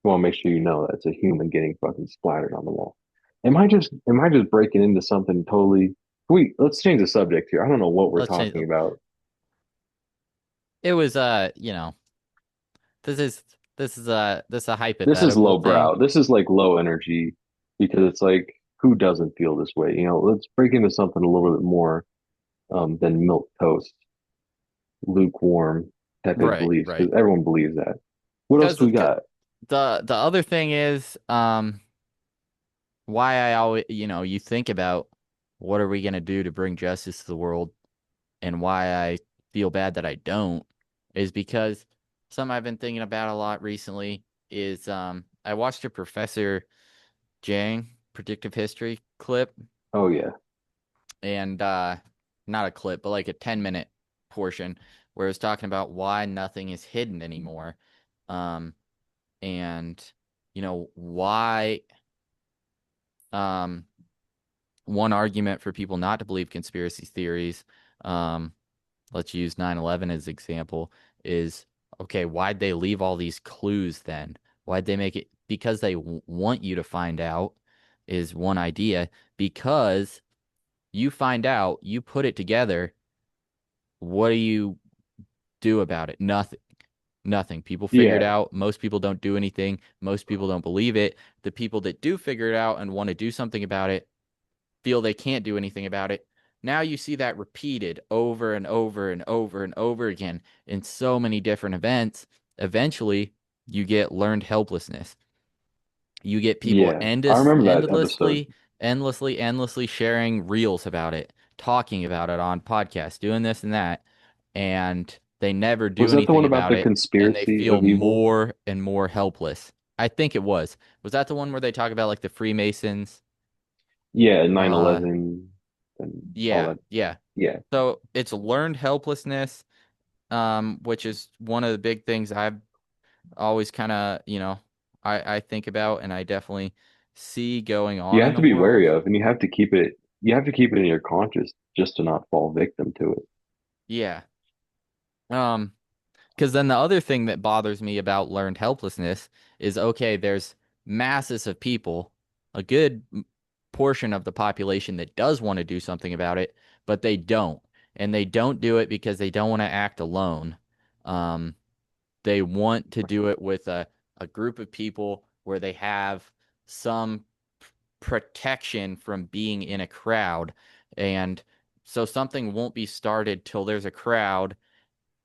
You want to make sure you know that it's a human getting fucking splattered on the wall. Am I just breaking into something totally? Let's change the subject here. I don't know what we're Let's change. talking about. It was this is this is a This is hypothetical thing. lowbrow. This is like low energy because it's like who doesn't feel this way? Let's break into something a little bit more than milk toast, lukewarm type of Right, beliefs right. because everyone believes that. What else Because do we got? the other thing is why I always you think about what are we gonna do to bring justice to the world and why I feel bad that I don't is because something I've been thinking about a lot recently is I watched a Professor Jang predictive history clip Oh yeah, and not a clip but like a 10-minute portion where it was talking about why nothing is hidden anymore. Um and why um one argument for people not to believe conspiracy theories, um let's use 9/11 as example, is okay, why'd they leave all these clues then? Why'd they make it? Because they want you to find out is one idea. Because you find out, you put it together, what do you do about it? Nothing. Nothing. People figure it yeah, out. Most people don't do anything. Most people don't believe it. The people that do figure it out and want to do something about it feel they can't do anything about it. Now you see that repeated over and over and over and over again in so many different events. Eventually, you get learned helplessness. You get people yeah. I remember that episode. endlessly sharing reels about it, talking about it on podcasts, doing this and that, and they never Was do that the one anything about about the it, and they conspiracy feel of evil? more and more helpless. I think it was. Was that the one where they talk about like the Freemasons? Yeah, Uh, 9/11 and all yeah, that. yeah. Yeah. So it's learned helplessness, which is one of the big things I've always kind of, I think about and I definitely see going You on in have to the be wary world. of, and you have to keep it in your conscious just to not fall victim to it. Yeah. Um, because then the other thing that bothers me about learned helplessness is okay, there's masses of people, a good portion of the population that does want to do something about it, but they don't. And they don't do it because they don't want to act alone. Um, they want to do it with a group of people where they have some protection from being in a crowd. And So something won't be started till there's a crowd,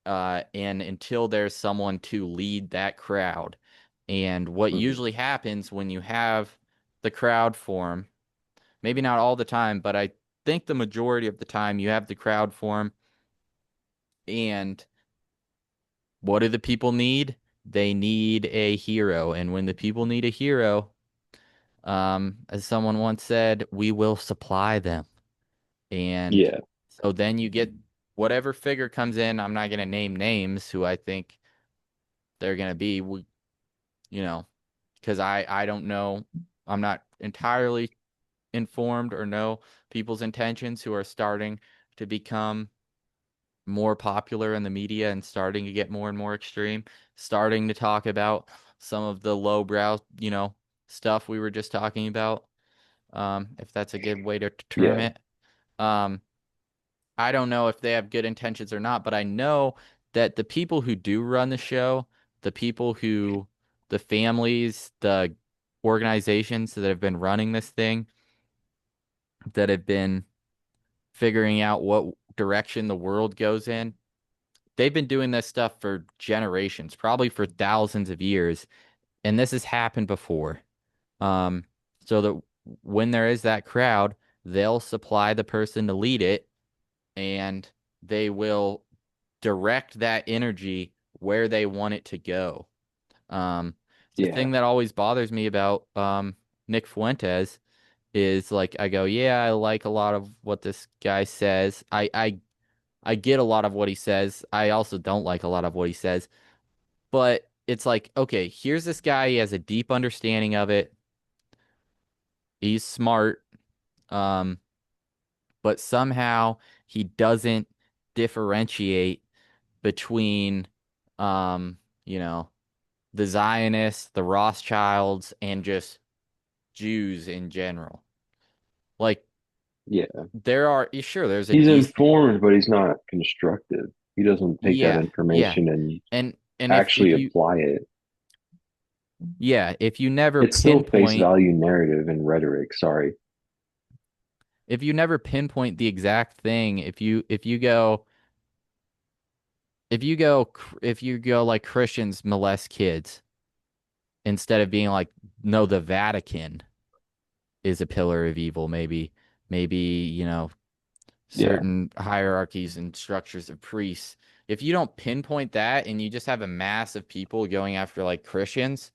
and until there's someone to lead that crowd. And what Mhm. usually happens when you have the crowd form, maybe not all the time, but I think the majority of the time you have the crowd form, and what do the people need? They need a hero. And when the people need a hero, as someone once said, we will supply them. And Yeah, so then you get whatever figure comes in. I'm not going to name names who I think they're going to be, you know, because I don't know. I'm not entirely informed or know people's intentions who are starting to become more popular in the media and starting to get more and more extreme, starting to talk about some of the lowbrow, stuff we were just talking about, if that's a good way to term yeah, it. Um, I don't know if they have good intentions or not, but I know that the people who do run the show, the people who, the families, the organizations that have been running this thing, that have been figuring out what direction the world goes in, they've been doing this stuff for generations, probably for thousands of years, and this has happened before. Um, so that when there is that crowd, they'll supply the person to lead it, and they will direct that energy where they want it to go. Um, the yeah. thing that always bothers me about Nick Fuentes is like I go, yeah, I like a lot of what this guy says. I get a lot of what he says. I also don't like a lot of what he says. But it's like, okay, here's this guy, he has a deep understanding of it. He's smart. Um, but somehow he doesn't differentiate between um, you know, the Zionists, the Rothschilds, and just Jews in general. Like Yeah. there are sure there's a He's decent informed, but he's not constructive. He doesn't take that yeah. information and And if actually you apply it. if you never It's still face pinpoint value narrative and rhetoric. Sorry. the exact thing, if you go like Christians molest kids instead of being like, no, the Vatican is a pillar of evil, maybe, Yeah. certain hierarchies and structures of priests. If you don't pinpoint that and you just have a mass of people going after like Christians,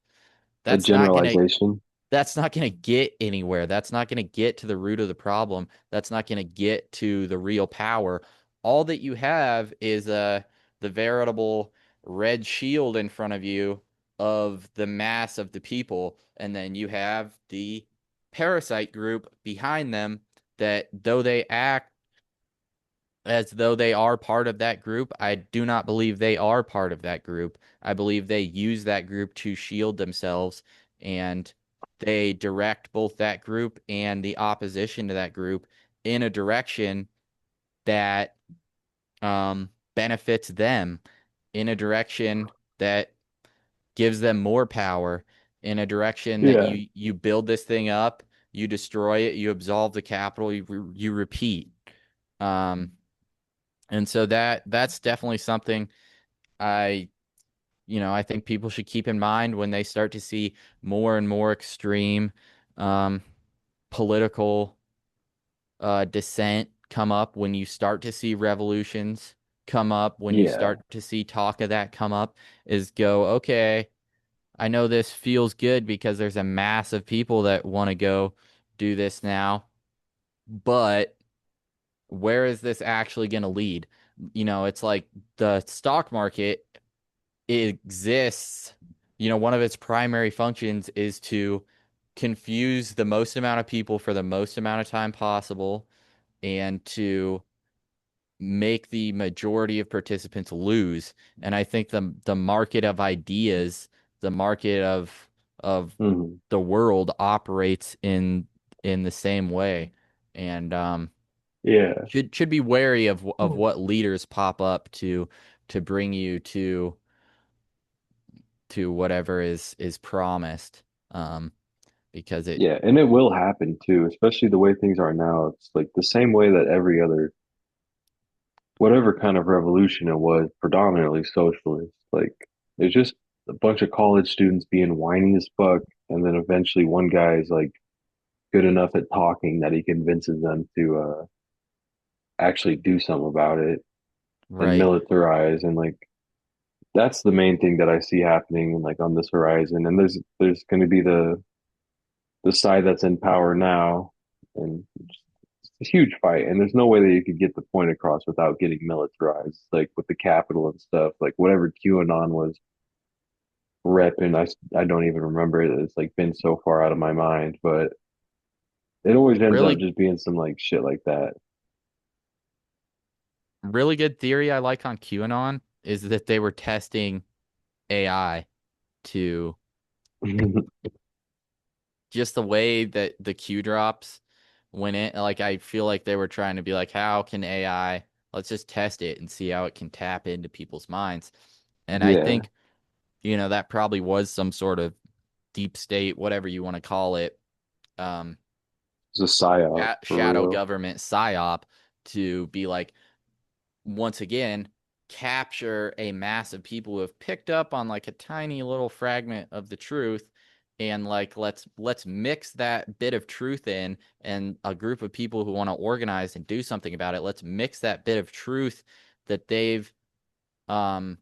A that's not gonna generalization. that's not going to get anywhere. That's not going to get to the root of the problem. That's not going to get to the real power. All that you have is the veritable red shield in front of you of the mass of the people, and then you have the parasite group behind them that, though they act as though they are part of that group, I do not believe they are part of that group. I believe they use that group to shield themselves, and they direct both that group and the opposition to that group in a direction that benefits them, in a direction that gives them more power, in a direction that Yeah. you build this thing up, you destroy it, you absolve the capital, you repeat. Um, and so that's definitely something I, I think people should keep in mind when they start to see more and more extreme um, political dissent come up, when you start to see revolutions come up, when you Yeah. start to see talk of that come up, is go, okay, I know this feels good because there's a mass of people that want to go do this now, but where is this actually going to lead? It's like the stock market exists. One of its primary functions is to confuse the most amount of people for the most amount of time possible, and to make the majority of participants lose. And I think the market of ideas, the market of Hmm. the world operates in the same way. And Yeah. should be wary of what leaders pop up to bring you to whatever is promised, because it Yeah. And it will happen too, especially the way things are now. It's like the same way that every other whatever kind of revolution it was, predominantly socialist. Like it's just a bunch of college students being whiny as fuck, and then eventually one guy's like good enough at talking that he convinces them to actually do something about it and Right. militarize and like that's the main thing that I see happening like on this horizon. And there's going to be the side that's in power now, and it's a huge fight. And there's no way that you could get the point across without getting militarized, like with the Capitol and stuff. Like whatever QAnon was repping, I don't even remember it. It's like been so far out of my mind, but it always ends up Really, just being some like shit like that. really good theory I like on QAnon is that they were testing AI to just the way that the Q drops went in. Like, I feel like they were trying to be like, how can AI, let's just test it and see how it can tap into people's minds. And I Yeah, think, that probably was some sort of deep state, whatever you want to call it, um, it's a psyop for shadow real. government psyop to be like, once again, capture a mass of people who have picked up on like a tiny little fragment of the truth, and like let's mix that bit of truth in, and a group of people who want to organize and do something about it, let's mix that bit of truth that they've um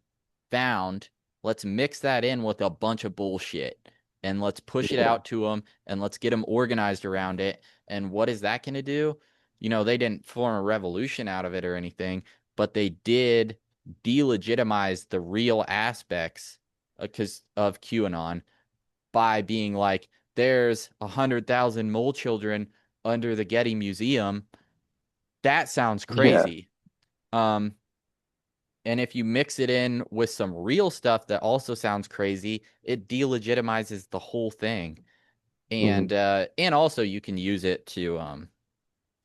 found, let's mix that in with a bunch of bullshit, and let's push it Yeah. out to them, and let's get them organized around it. And what is that going to do? They didn't form a revolution out of it or anything, but they did delegitimize the real aspects because of QAnon by being like, there's 100,000 mole children under the Getty Museum. That sounds Yeah. crazy. Um, and if you mix it in with some real stuff that also sounds crazy, it delegitimizes the whole thing. Hmm. And also you can use it to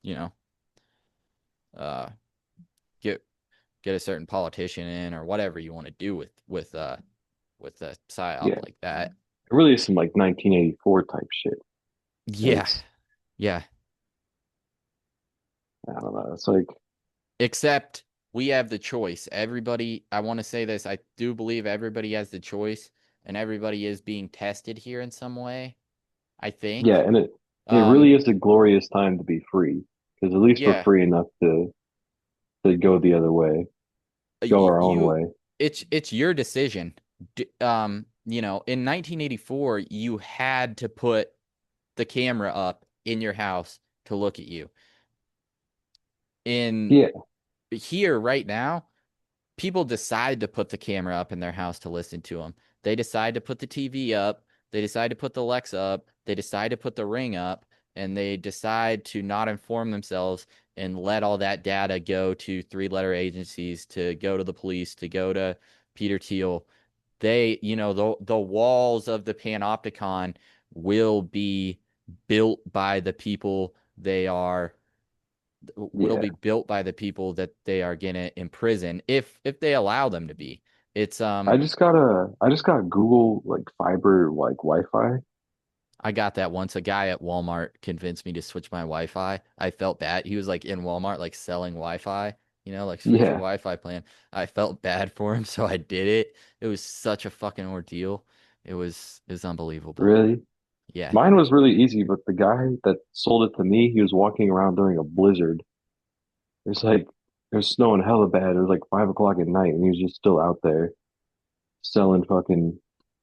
you know, uh get get a certain politician in or whatever you want to do with a psyop Yeah. like that. It really is some like 1984 type shit. Yeah. It's Yeah. I don't know. It's like Except we have the choice. Everybody, I want to say this, I do believe everybody has the choice, and everybody is being tested here in some way, I yeah, think. and it Um, really is a glorious time to be free because at least we're yeah, free enough to go the other way, go our own you way. it's your decision. In 1984, you had to put the camera up in your house to look at you. In Yeah, here right now, people decide to put the camera up in their house to listen to them. They decide to put the TV up. They decide to put the Alexa up. They decide to put the Ring up, and they decide to not inform themselves and let all that data go to three-letter agencies, to go to the police, to go to Peter Thiel. The walls of the panopticon will be built by the people yeah. that they are gonna imprison, if they allow them to be. It's I just got Google like fiber like Wi-Fi. I got that once. A guy at Walmart convinced me to switch my Wi-Fi. I felt bad. He was like in Walmart, like selling Wi-Fi, like switch your Yeah, Wi-Fi plan. I felt bad for him, so I did it. It was such a fucking ordeal. It was unbelievable. really. Yeah. Mine was really easy, but the guy that sold it to me, he was walking around during a blizzard. It's like it was snowing hella bad. It was like 5 o'clock at night, and he was just still out there selling fucking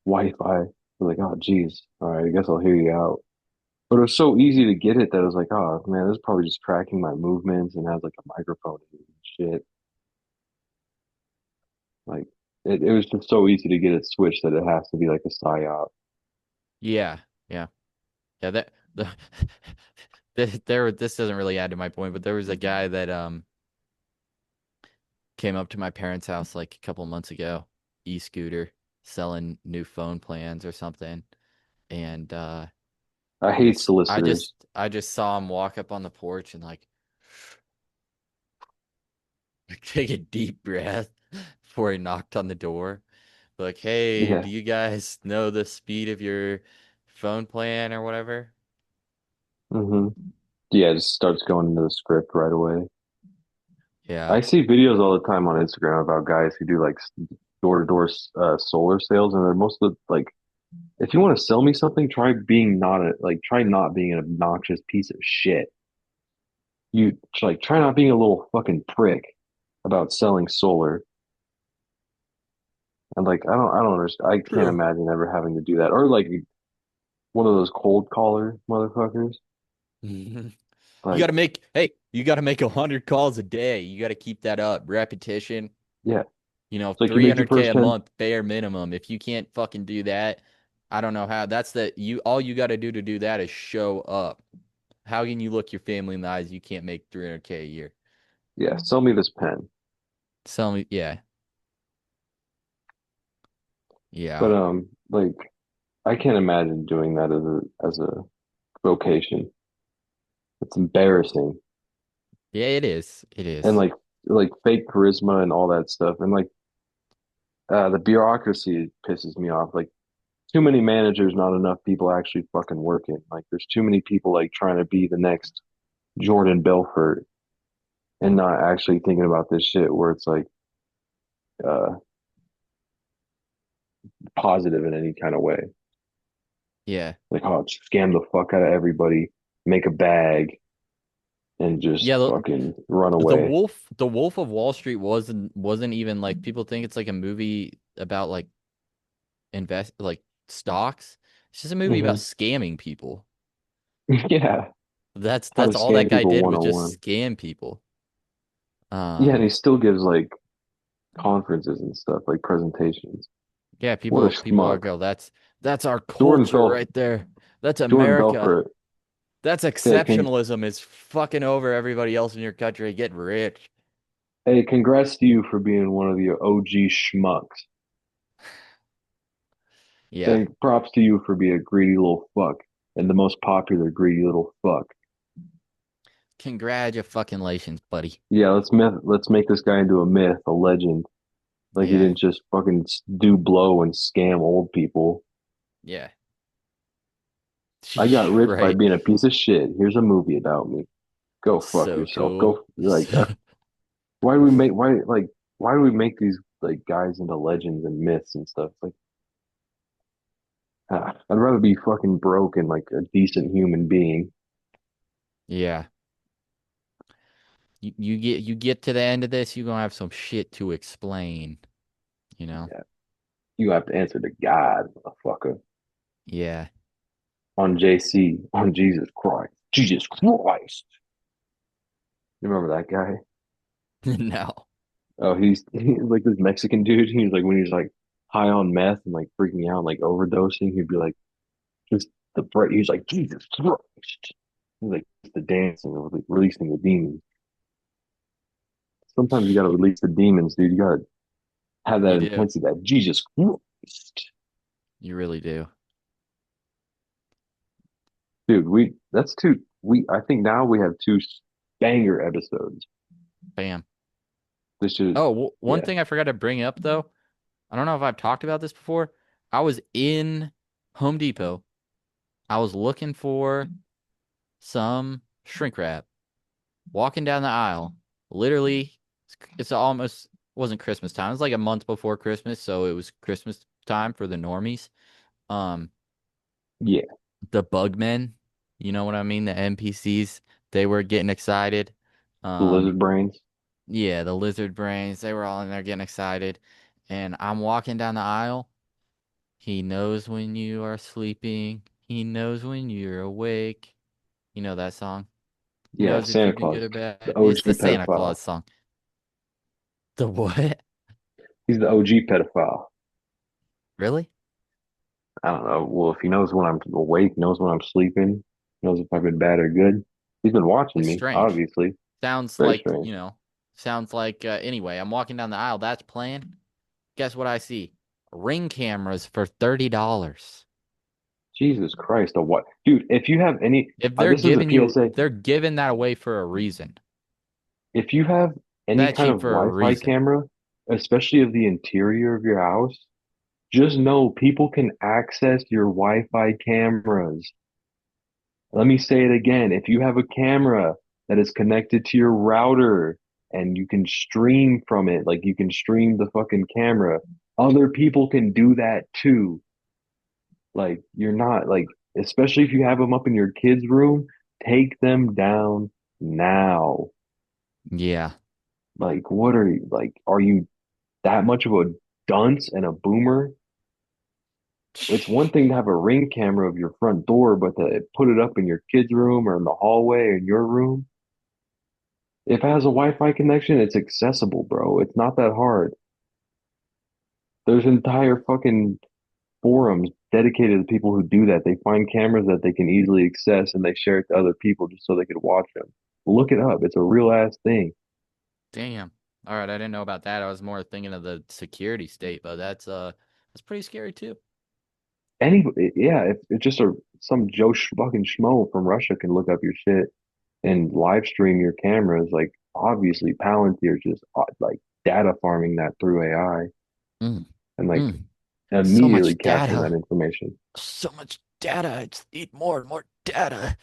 Wi-Fi. I was like, oh, geez. All right, I guess I'll hear you out. But it was so easy to get it that I was like, oh man, this is probably just tracking my movements and has like a microphone and shit. Like it was just so easy to get it switched that it has to be like a psyop. Yeah. Yeah. Yeah, this doesn't really add to my point, but there was a guy that came up to my parents' house like a couple months ago, e-scooter, selling new phone plans or something. And I I hate just I just solicitors. I just saw him walk up on the porch and like take a deep breath before he knocked on the door. Like, hey, Yeah. do you guys know the speed of your phone plan or whatever? Hmm. Yeah, it just starts going into the script right away. Yeah. I see videos all the time on Instagram about guys who do like door-to-door solar sales, and they're mostly like, if you want to sell me something, try not being an obnoxious piece of shit. You like try not being a little fucking prick about selling solar. And like I don't understand. I can't True. imagine ever having to do that. Or like one of those cold collar motherfuckers. Like, You gotta make 100 calls a day. You gotta keep that up. Repetition, yeah. It's like you made your 300K first a 10. month, bare minimum. If you can't fucking do that, I don't know how. All you gotta do to do that is show up. How can you look your family in the eyes? You can't make 300K a year. Yeah, sell me this pen. Tell me, yeah, But yeah, like I can't imagine doing that as a vocation. It's embarrassing. yeah. It is. It And is. like fake charisma and all that stuff. And like the bureaucracy pisses me off. Like too many managers, not enough people actually fucking working. Like there's too many people like trying to be the next Jordan Belfort and not actually thinking about this shit where it's like uh positive in any kind of way. Yeah, Like, oh, scam the fuck out of everybody, make a bag, and just yeah. fucking run The away. Wolf, the Wolf of Wall Street wasn't even like people think it's like a movie about like stocks. It's just a movie about Hmm. scamming people. Yeah, how to That's all that scam guy people did one was on just one. scam people. Yeah, and Um, he still gives like conferences and stuff, like presentations. yeah, What a people are schmuck. go, that's our Jordan culture Belf right there. That's Jordan America. Belfort. That's Yeah, can exceptionalism is fucking over everybody else in your country getting rich. hey, congrats to you for being one of the OG schmucks. Yeah. Hey, props to you for being a greedy little fuck and the most popular greedy little fuck. Congratulations, buddy. Yeah, let's make this guy into a myth, a legend. Like he Yeah. didn't just fucking do blow and scam old people. Yeah. I got rich by Right. being a piece of shit. Here's a movie about me. Go fuck So yourself. cool. Go like why do we make these like guys into legends and myths and stuff? Like I'd rather be fucking broke and like a decent human being. Yeah. You get to the end of this, you're gonna have some shit to explain, you know? Yeah, you have to answer to God, motherfucker. Yeah. On JC, on Jesus Christ. Jesus Christ. You remember that guy? No. Oh, he's like this Mexican dude. He's like when he's like high on meth and like freaking out, like overdosing, he'd be like just the breath. He's like Jesus Christ. He's like the dancing of like, releasing the demons. Sometimes you got to release the demons, dude. You got to have that You do. intensity, that Jesus Christ, You really do. dude. We that's two. We I think now we have two banger episodes. Bam. This should, Oh, one yeah, thing I forgot to bring up though. I don't know if I've talked about this before. I was in Home Depot. I was looking for some shrink wrap. Walking down the aisle. Literally, it's almost wasn't Christmas time. It was like a month before Christmas, so it was Christmas time for the normies. Um, yeah. the Bugmen, you know what I mean? The NPCs, they were getting excited. The Um, lizard brains. yeah, the lizard brains, they were all in there getting excited. And I'm walking down the aisle. He knows when you are sleeping. He knows when you're awake. You know that song? He Yeah, knows if Santa you've been good Claus, or the bad. It's OG the Santa pedophile. Claus song. The what? He's the OG pedophile. Really? I don't know. Well, if he knows when I'm awake, knows when I'm sleeping, knows if I've been bad or good. He's been watching That's me, strange. obviously. Sounds Very like, strange. anyway, I'm walking down the aisle. That's playing. Guess what I see? Ring cameras for $30. Jesus Christ, a what? Dude, if you have any, If this is a PSA. they're giving that away for a reason. If you have any That kind cheap of for a Wi-Fi reason. camera, especially of the interior of your house, just know people can access your Wi-Fi cameras. Let me say it again. If you have a camera that is connected to your router and you can stream from it. Like you can stream the fucking camera. Other people can do that too. Like you're not like, especially if you have them up in your kids' room, take them down now. Yeah. Like, what are you like? Are you that much of a dunce and a boomer? It's one thing to have a ring camera of your front door, but to put it up in your kid's room or in the hallway or in your room, if it has a Wi-Fi connection, it's accessible, bro. It's not that hard. There's entire fucking forums dedicated to people who do that. They find cameras that they can easily access and they share it to other people just so they could watch them. Look it up. It's a real ass thing. Damn. All right, I didn't know about that. I was more thinking of the security state, but that's pretty scary too. Yeah, if it's just some fucking schmo from Russia can look up your shit and live stream your cameras, like obviously Palantir just like data farming that through AI Mm, and like mm. So immediately much capturing that data. information. So much data. I just need more and more data.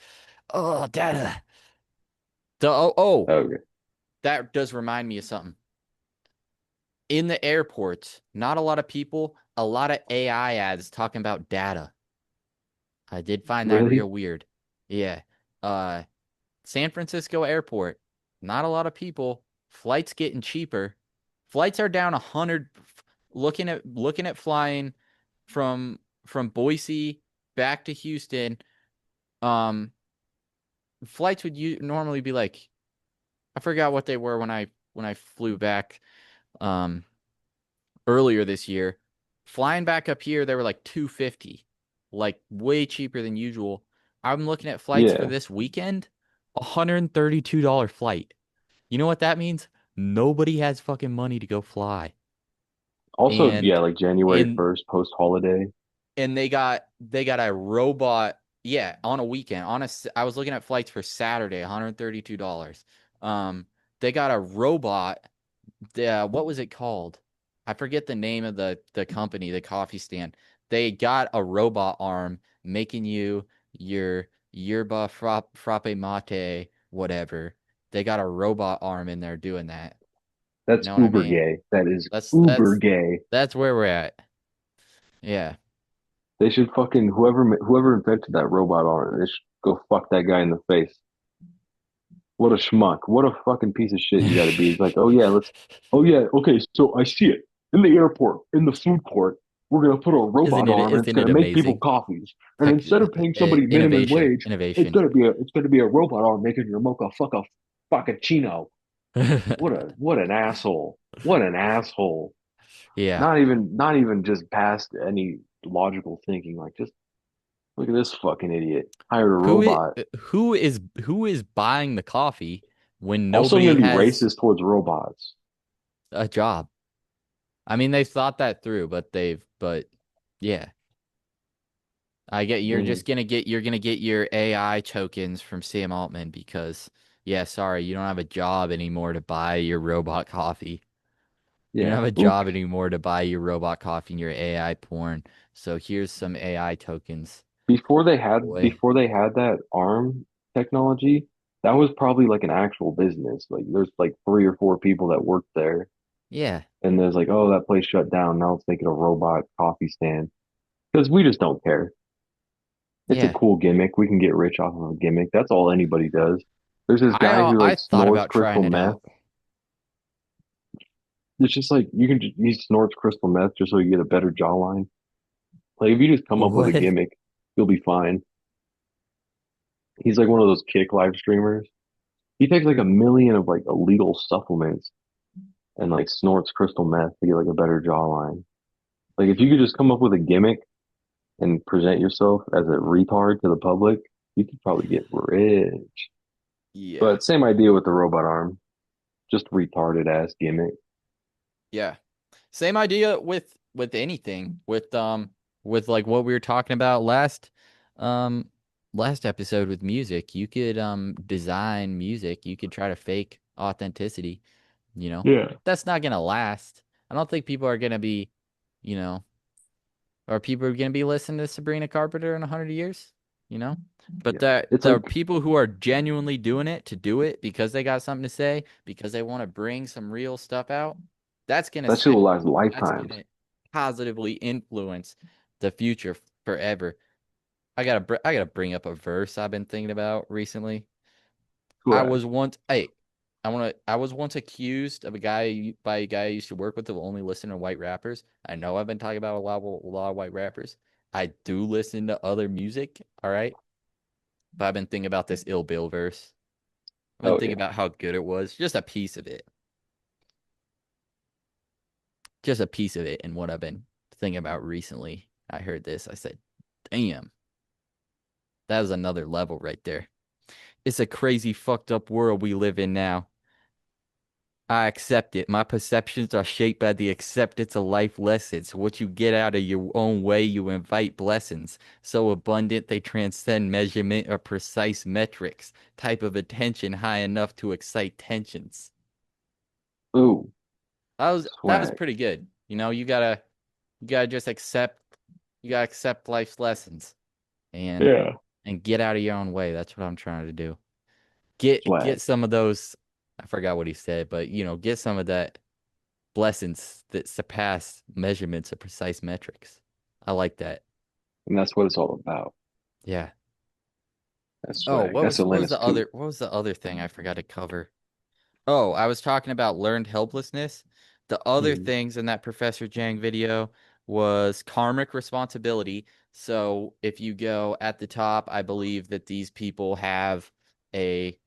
Oh, data. Oh, Okay. that does remind me of something. In the airports, not a lot of people, a lot of AI ads talking about data. I did find that Really? real weird. Yeah. Uh, San Francisco airport, not a lot of people. Flights getting cheaper. Flights are down 100. Looking at flying from Boise back to Houston. Um, Flights would normally be like, I forgot what they were when I flew back um earlier this year. Flying back up here, they were like 250, like way cheaper than usual. I'm looking at flights for Yeah. this weekend, $132 flight. You know what that means? Nobody has fucking money to go fly. Also, And yeah, like January in 1st, post holiday. and they got a robot, yeah, on a weekend. I was looking at flights for Saturday, $132. Um they got a robot. What was it called? I forget the name of the company, the coffee stand. They got a robot arm making you your yerba frappe mate, whatever. They got a robot arm in there doing that. You That's know what I uber mean? gay. That is That's uber that's gay. that's where we're at. Yeah. They should fucking whoever invented that robot arm, they should go fuck that guy in the face. What a schmuck. What a fucking piece of shit you got to be. It's like, oh yeah, okay, so I see it. In the airport, in the food court, we're going to put a Isn't robot it arm and it's isn't going it to make people amazing? coffees. And Tech instead of paying somebody minimum innovation, wage, innovation. it's going to be a robot arm making your mocha fuck a fucking. What an asshole. What an asshole. Yeah. Not even just past any logical thinking. Like just look at this fucking idiot. Hired a Who is robot. who is buying the coffee when Also, I'm nobody going to be has racist towards robots. a job? I mean, they've thought that through, but yeah. I get Mm, you're gonna get your AI tokens from Sam Altman because yeah, sorry, you don't have a job anymore to buy your robot coffee. You don't yeah. have a job Oops. anymore to buy your robot coffee and your AI porn. So here's some AI tokens. Boy. Before they had that arm technology, that was probably like an actual business. Like there's like three or four people that worked there, Yeah. and there's like, oh, that place shut down. Now let's make it a robot coffee stand because we just don't care. It's a Yeah. cool gimmick. We can get rich off of a gimmick. That's all anybody does. There's this guy who I like thought snores about crystal trying it meth. out. It's just like he snorts crystal meth just so you get a better jawline. Like if you just come up with a What? gimmick, you'll be fine. He's like one of those kick live streamers. He takes like a million of like illegal supplements and like snorts crystal meth to get like a better jawline. Like if you could just come up with a gimmick and present yourself as a retard to the public, you could probably get rich. Yeah. But same idea with the robot arm, just retarded ass gimmick. Yeah. Same idea with anything. With like what we were talking about um last episode with music. You could design music. You could try to fake authenticity, you know. Yeah. That's not gonna last. I don't think people are gonna be, you know, are people gonna be listening to Sabrina Carpenter in 100 years? You know? But Yeah. It's there are like people who are genuinely doing it to do it because they got something to say, because they want to bring some real stuff out. That's gonna that shit will stick. last That's lifetimes. gonna positively influence the future forever. I gotta bring up a verse I've been thinking about recently. Go I ahead. was once I was once accused of by a guy I used to work with of only listening to white rappers. I know I've been talking about a lot of white rappers. I do listen to other music, all right? But I've been thinking about this Ill Bill verse. I've been Oh thinking yeah. about how good it was. Just a piece of it. Just a piece of it and what I've been thinking about recently. I heard this. I said, damn, that was another level right there. It's a crazy, fucked up world we live in now. I accept it. My perceptions are shaped by the acceptance of life lessons. What you get out of your own way, you invite blessings. So abundant they transcend measurement or precise metrics. Type of attention high enough to excite tensions. Ooh, That was swag. pretty good. You gotta just accept life's lessons and Yeah. get out of your own way. That's what I'm trying to do. Swag. Get some of those. I forgot what he said, but get some of that blessings that surpass measurements of precise metrics. I like that. And that's what it's all about. Yeah. That's Oh, swag. That's what was Atlantis the too. other thing I forgot to cover? Oh, I was talking about learned helplessness. The other Mhm. things in that Professor Jang video was karmic responsibility. So if you go at the top, I believe that these people have a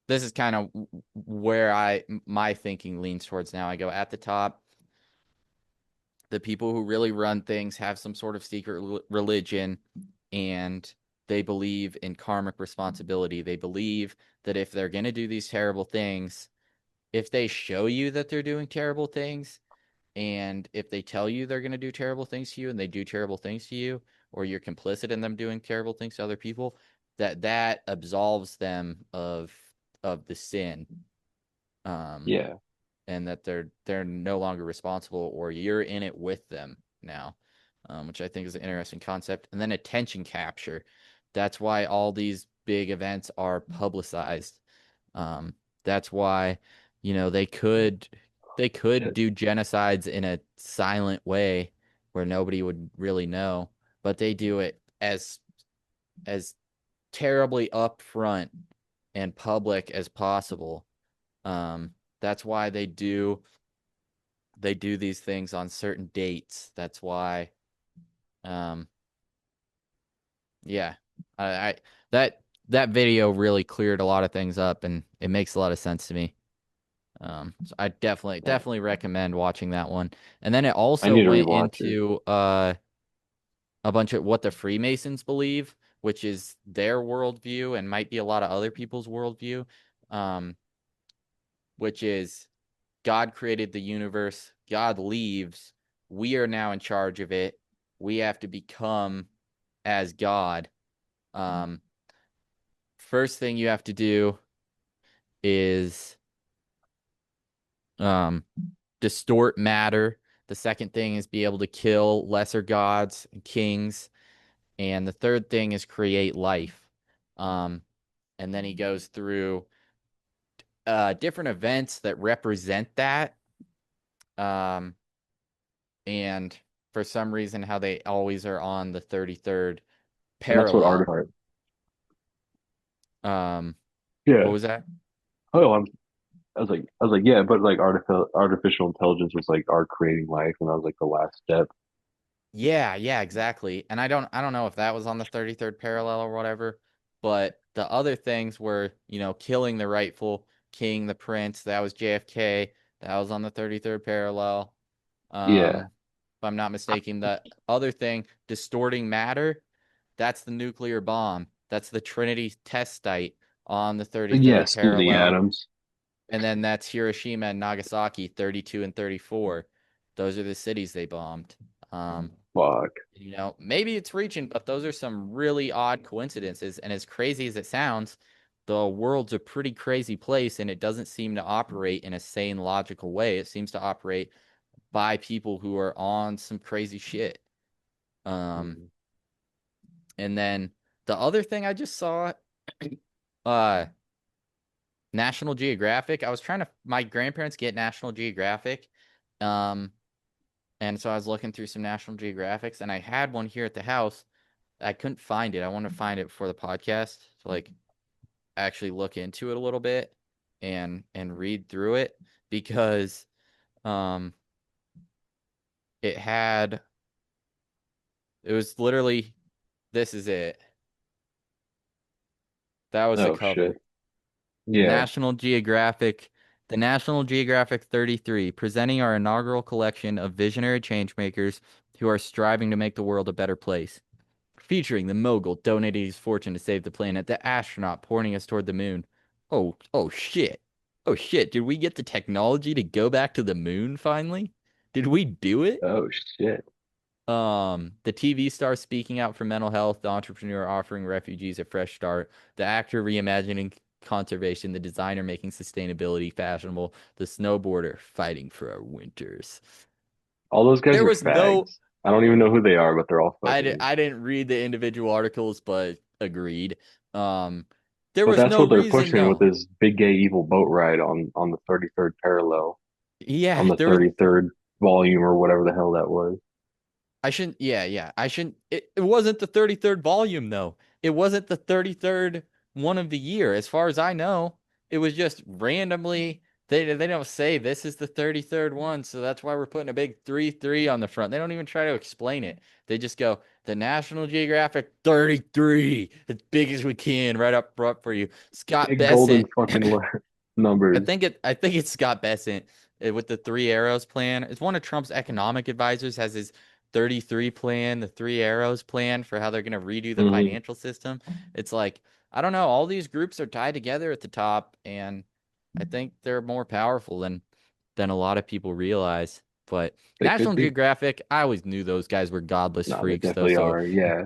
this is kind of where my thinking leans towards now. I go at the top, the people who really run things have some sort of secret religion, and they believe in karmic responsibility. They believe that if they're going to do these terrible things, if they show you that they're doing terrible things, and if they tell you they're going to do terrible things to you and they do terrible things to you, or you're complicit in them doing terrible things to other people, that absolves them of the sin. Um, Yeah. and that they're no longer responsible, or you're in it with them now, which I think is an interesting concept. And then attention capture. That's why all these big events are publicized. Um, that's why, they could do genocides in a silent way where nobody would really know, but they do it as terribly upfront and public as possible. That's why they do these things on certain dates. That's why, um, yeah, I that that video really cleared a lot of things up, and it makes a lot of sense to me. So I Yeah. definitely recommend watching that one. And then it I also need to went rewatch it. into a bunch of what the Freemasons believe, which is their worldview and might be a lot of other people's worldview, um, which is God created the universe. God leaves. We are now in charge of it. We have to become as God. Um, First thing you have to do is um, distort matter. The second thing is be able to kill lesser gods and kings. And the third thing is create life. Um, and then he goes through different events that represent that. Um, and for some reason how they always are on the 33rd And that's what parallel. art. Um, what Yeah. was that? Oh, I was like, yeah, but like artificial intelligence was like art creating life, and that was like the last step. Yeah, yeah, exactly. And I don't know if that was on the 33rd parallel or whatever, but the other things were, killing the rightful king, the prince, that was JFK, that was on the 33rd parallel. Yeah. If I'm not mistaken, the other thing, distorting matter, that's the nuclear bomb. That's the Trinity test site on the Yeah, 33rd splitting parallel. atoms. And then that's Hiroshima and Nagasaki, 32 and 34. Those are the cities they bombed. Um, Fuck. Maybe it's reaching, but those are some really odd coincidences. And as crazy as it sounds, the world's a pretty crazy place, and it doesn't seem to operate in a sane, logical way. It seems to operate by people who are on some crazy shit. Um, Mhm. and then The other thing I just saw, uh, National Geographic. I was trying to, my grandparents get National Geographic. Um, and so I was looking through some National Geographics and I had one here at the house. I couldn't find it. I want to find it for the podcast to like actually look into it a little bit and read through it because um it had it was literally this is it. That was the Oh shit. cover. Yeah. National Geographic, the National Geographic 33, presenting our inaugural collection of visionary changemakers who are striving to make the world a better place. Featuring the mogul donating his fortune to save the planet, the astronaut pointing us toward the moon. Oh shit. Oh shit, did we get the technology to go back to the moon finally? Did we do it? Oh shit. The TV star speaking out for mental health, the entrepreneur offering refugees a fresh start, the actor reimagining conservation, the designer making sustainability fashionable, the snowboarder fighting for our winters. All those guys There are was no fags. I don't even know who they are, but they're all fucking. I didn't read the individual articles, but agreed. Um, there But was that's no what they're reason, pushing with no. this big gay evil boat ride on the 33rd parallel, on Yeah, the there was 33rd volume or whatever the hell that was. I shouldn't, yeah. I shouldn't, it wasn't the 33rd volume, though. It wasn't the 33rd one of the year. As far as I know, it was just randomly, they don't say this is the 33rd one, so that's why we're putting a big 3-3 on the front. They don't even try to explain it. They just go, the National Geographic 33, as big as we can, right up front for you. Scott Big golden Bessent. fucking numbers. I think it's Scott Bessent with the Three Arrows plan. It's one of Trump's economic advisors has his 33 plan, the Three Arrows plan for how they're going to redo the Hmm. financial system. It's like I don't know, all these groups are tied together at the top and I think they're more powerful than a lot of people realize. But They could National be. Geographic, I always knew those guys were godless No, they freaks though, definitely so are. Yeah.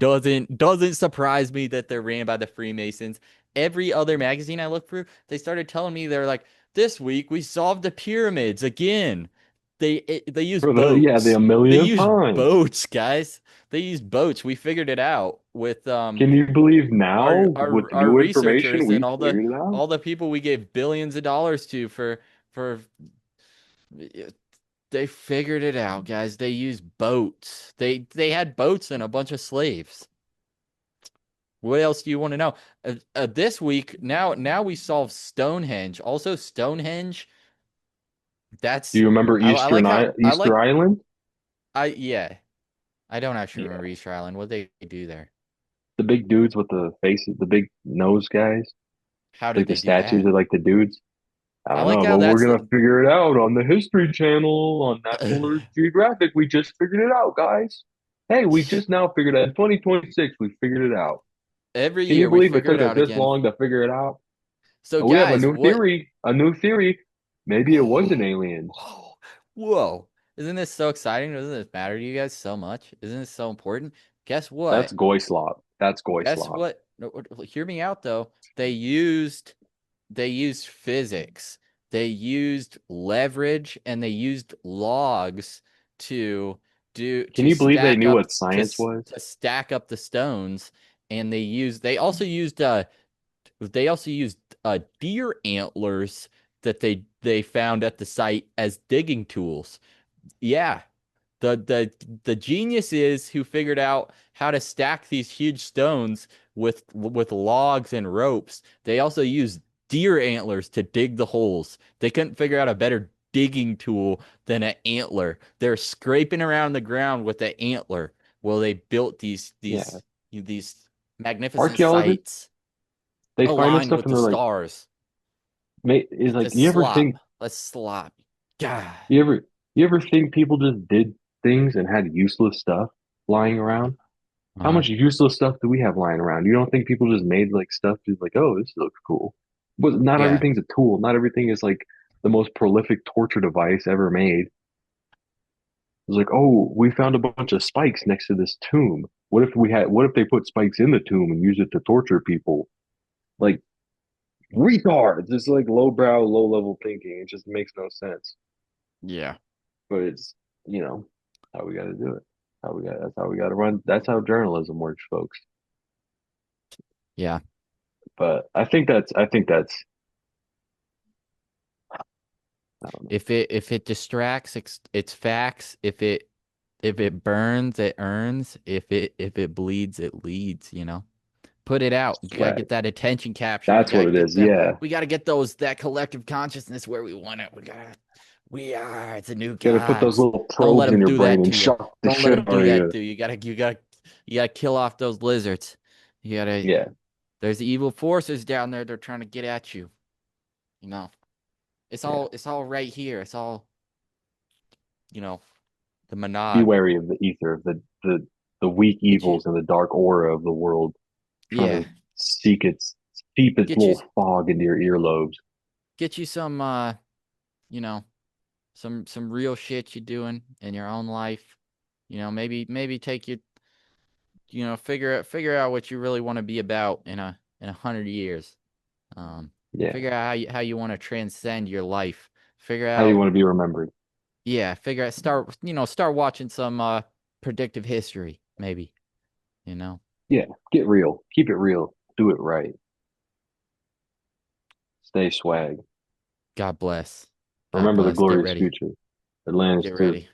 doesn't surprise me that they're ran by the Freemasons. Every other magazine I look through, they started telling me they're like, this week we solved the pyramids again. They use For the boats. a They millionth use time. boats, guys. They use boats. We figured it out with Can you believe now with our new information researchers and we figured it out? all the people we gave billions of dollars to for they figured it out, guys. They use boats. They had boats and a bunch of slaves. What else do you want to know? This week, now we solve Stonehenge. Also, Stonehenge. Do That's you remember I like how I Easter like Island? I yeah. I don't actually Yeah. remember Easter Island. What did they do there? The big dudes with the faces, the big nose guys, How did like the they do statues that? are like the dudes. I I don't like know, how but we're that's gonna figure it out on the History Channel on National Geographic. We just figured it out, guys. Hey, we just now figured it out. In 2026, we figured it out. every Can you year we believe it figure took it us out this again. long to figure it out? So Oh, we have a guys, new what theory. A new theory. Maybe it was an alien. Whoa. Whoa. Isn't this so exciting? Doesn't this matter to you guys so much? Isn't this so important? Guess That's what? Goy slop. That's Goy Guess slop. what? No, hear me out though. They used physics. They used leverage and they used logs to Can you believe they knew what science was? to stack up the stones and they also used deer antlers that they found at the site as digging tools. Yeah, the genius is who figured out how to stack these huge stones with logs and ropes. They also used deer antlers to dig the holes. They couldn't figure out a better digging tool than an antler. They're scraping around the ground with the antler while they built Yeah. these magnificent Archaeologists, sites they find this aligned stuff with and the they're like, stars. is like, Let's slop. Let's slop. God. you ever, you ever think people just did things and had useless stuff lying around? How Uh-huh. much useless stuff do we have lying around? You don't think people just made like stuff just like, oh, this looks cool. But not Yeah. everything's a tool. Not everything is like the most prolific torture device ever made. It's like, oh, we found a bunch of spikes next to this tomb. What if they put spikes in the tomb and use it to torture people? Like retards. It's like lowbrow, low level thinking. It just makes no sense. Yeah. But it's, you know, how we got to do it. That's how we got to run. That's how journalism works, folks. Yeah. But I think that's I don't know. If it distracts, it's facts. If it burns, it earns. If it bleeds, it leads, you know. Put it out. You gotta Swag. get that attention capture. We That's what gotta it get is. them. Yeah. We gotta get that collective consciousness where we want it. We are the new Gotta put those gods. little Don't let probes in them your do brain that and to you. shock the Don't let shit them out do of that you. to you. You gotta kill off those lizards. You gotta. Yeah. There's evil forces down there. They're trying to get at you. You know. Yeah. It's all right here. It's all, you know, the Be Monad. wary of the ether, the weak Get you. evils and the dark aura of the world trying Yeah. to seep its Get you. little fog into your earlobes. Get you some. You know, some real shit you're doing in your own life. You know, maybe take your, figure out what you really want to be about in 100 years. Yeah. Figure out how you want to transcend your life. Figure How you out, want to be remembered. yeah, start watching some predictive history, maybe, you know. Yeah. Get real. Keep it real. Do it right. Stay swag. God bless. God Remember the bless. Get glorious ready. future. Atlantis Get too. ready.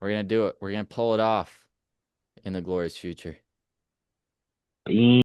We're gonna do it. We're gonna pull it off in the glorious future.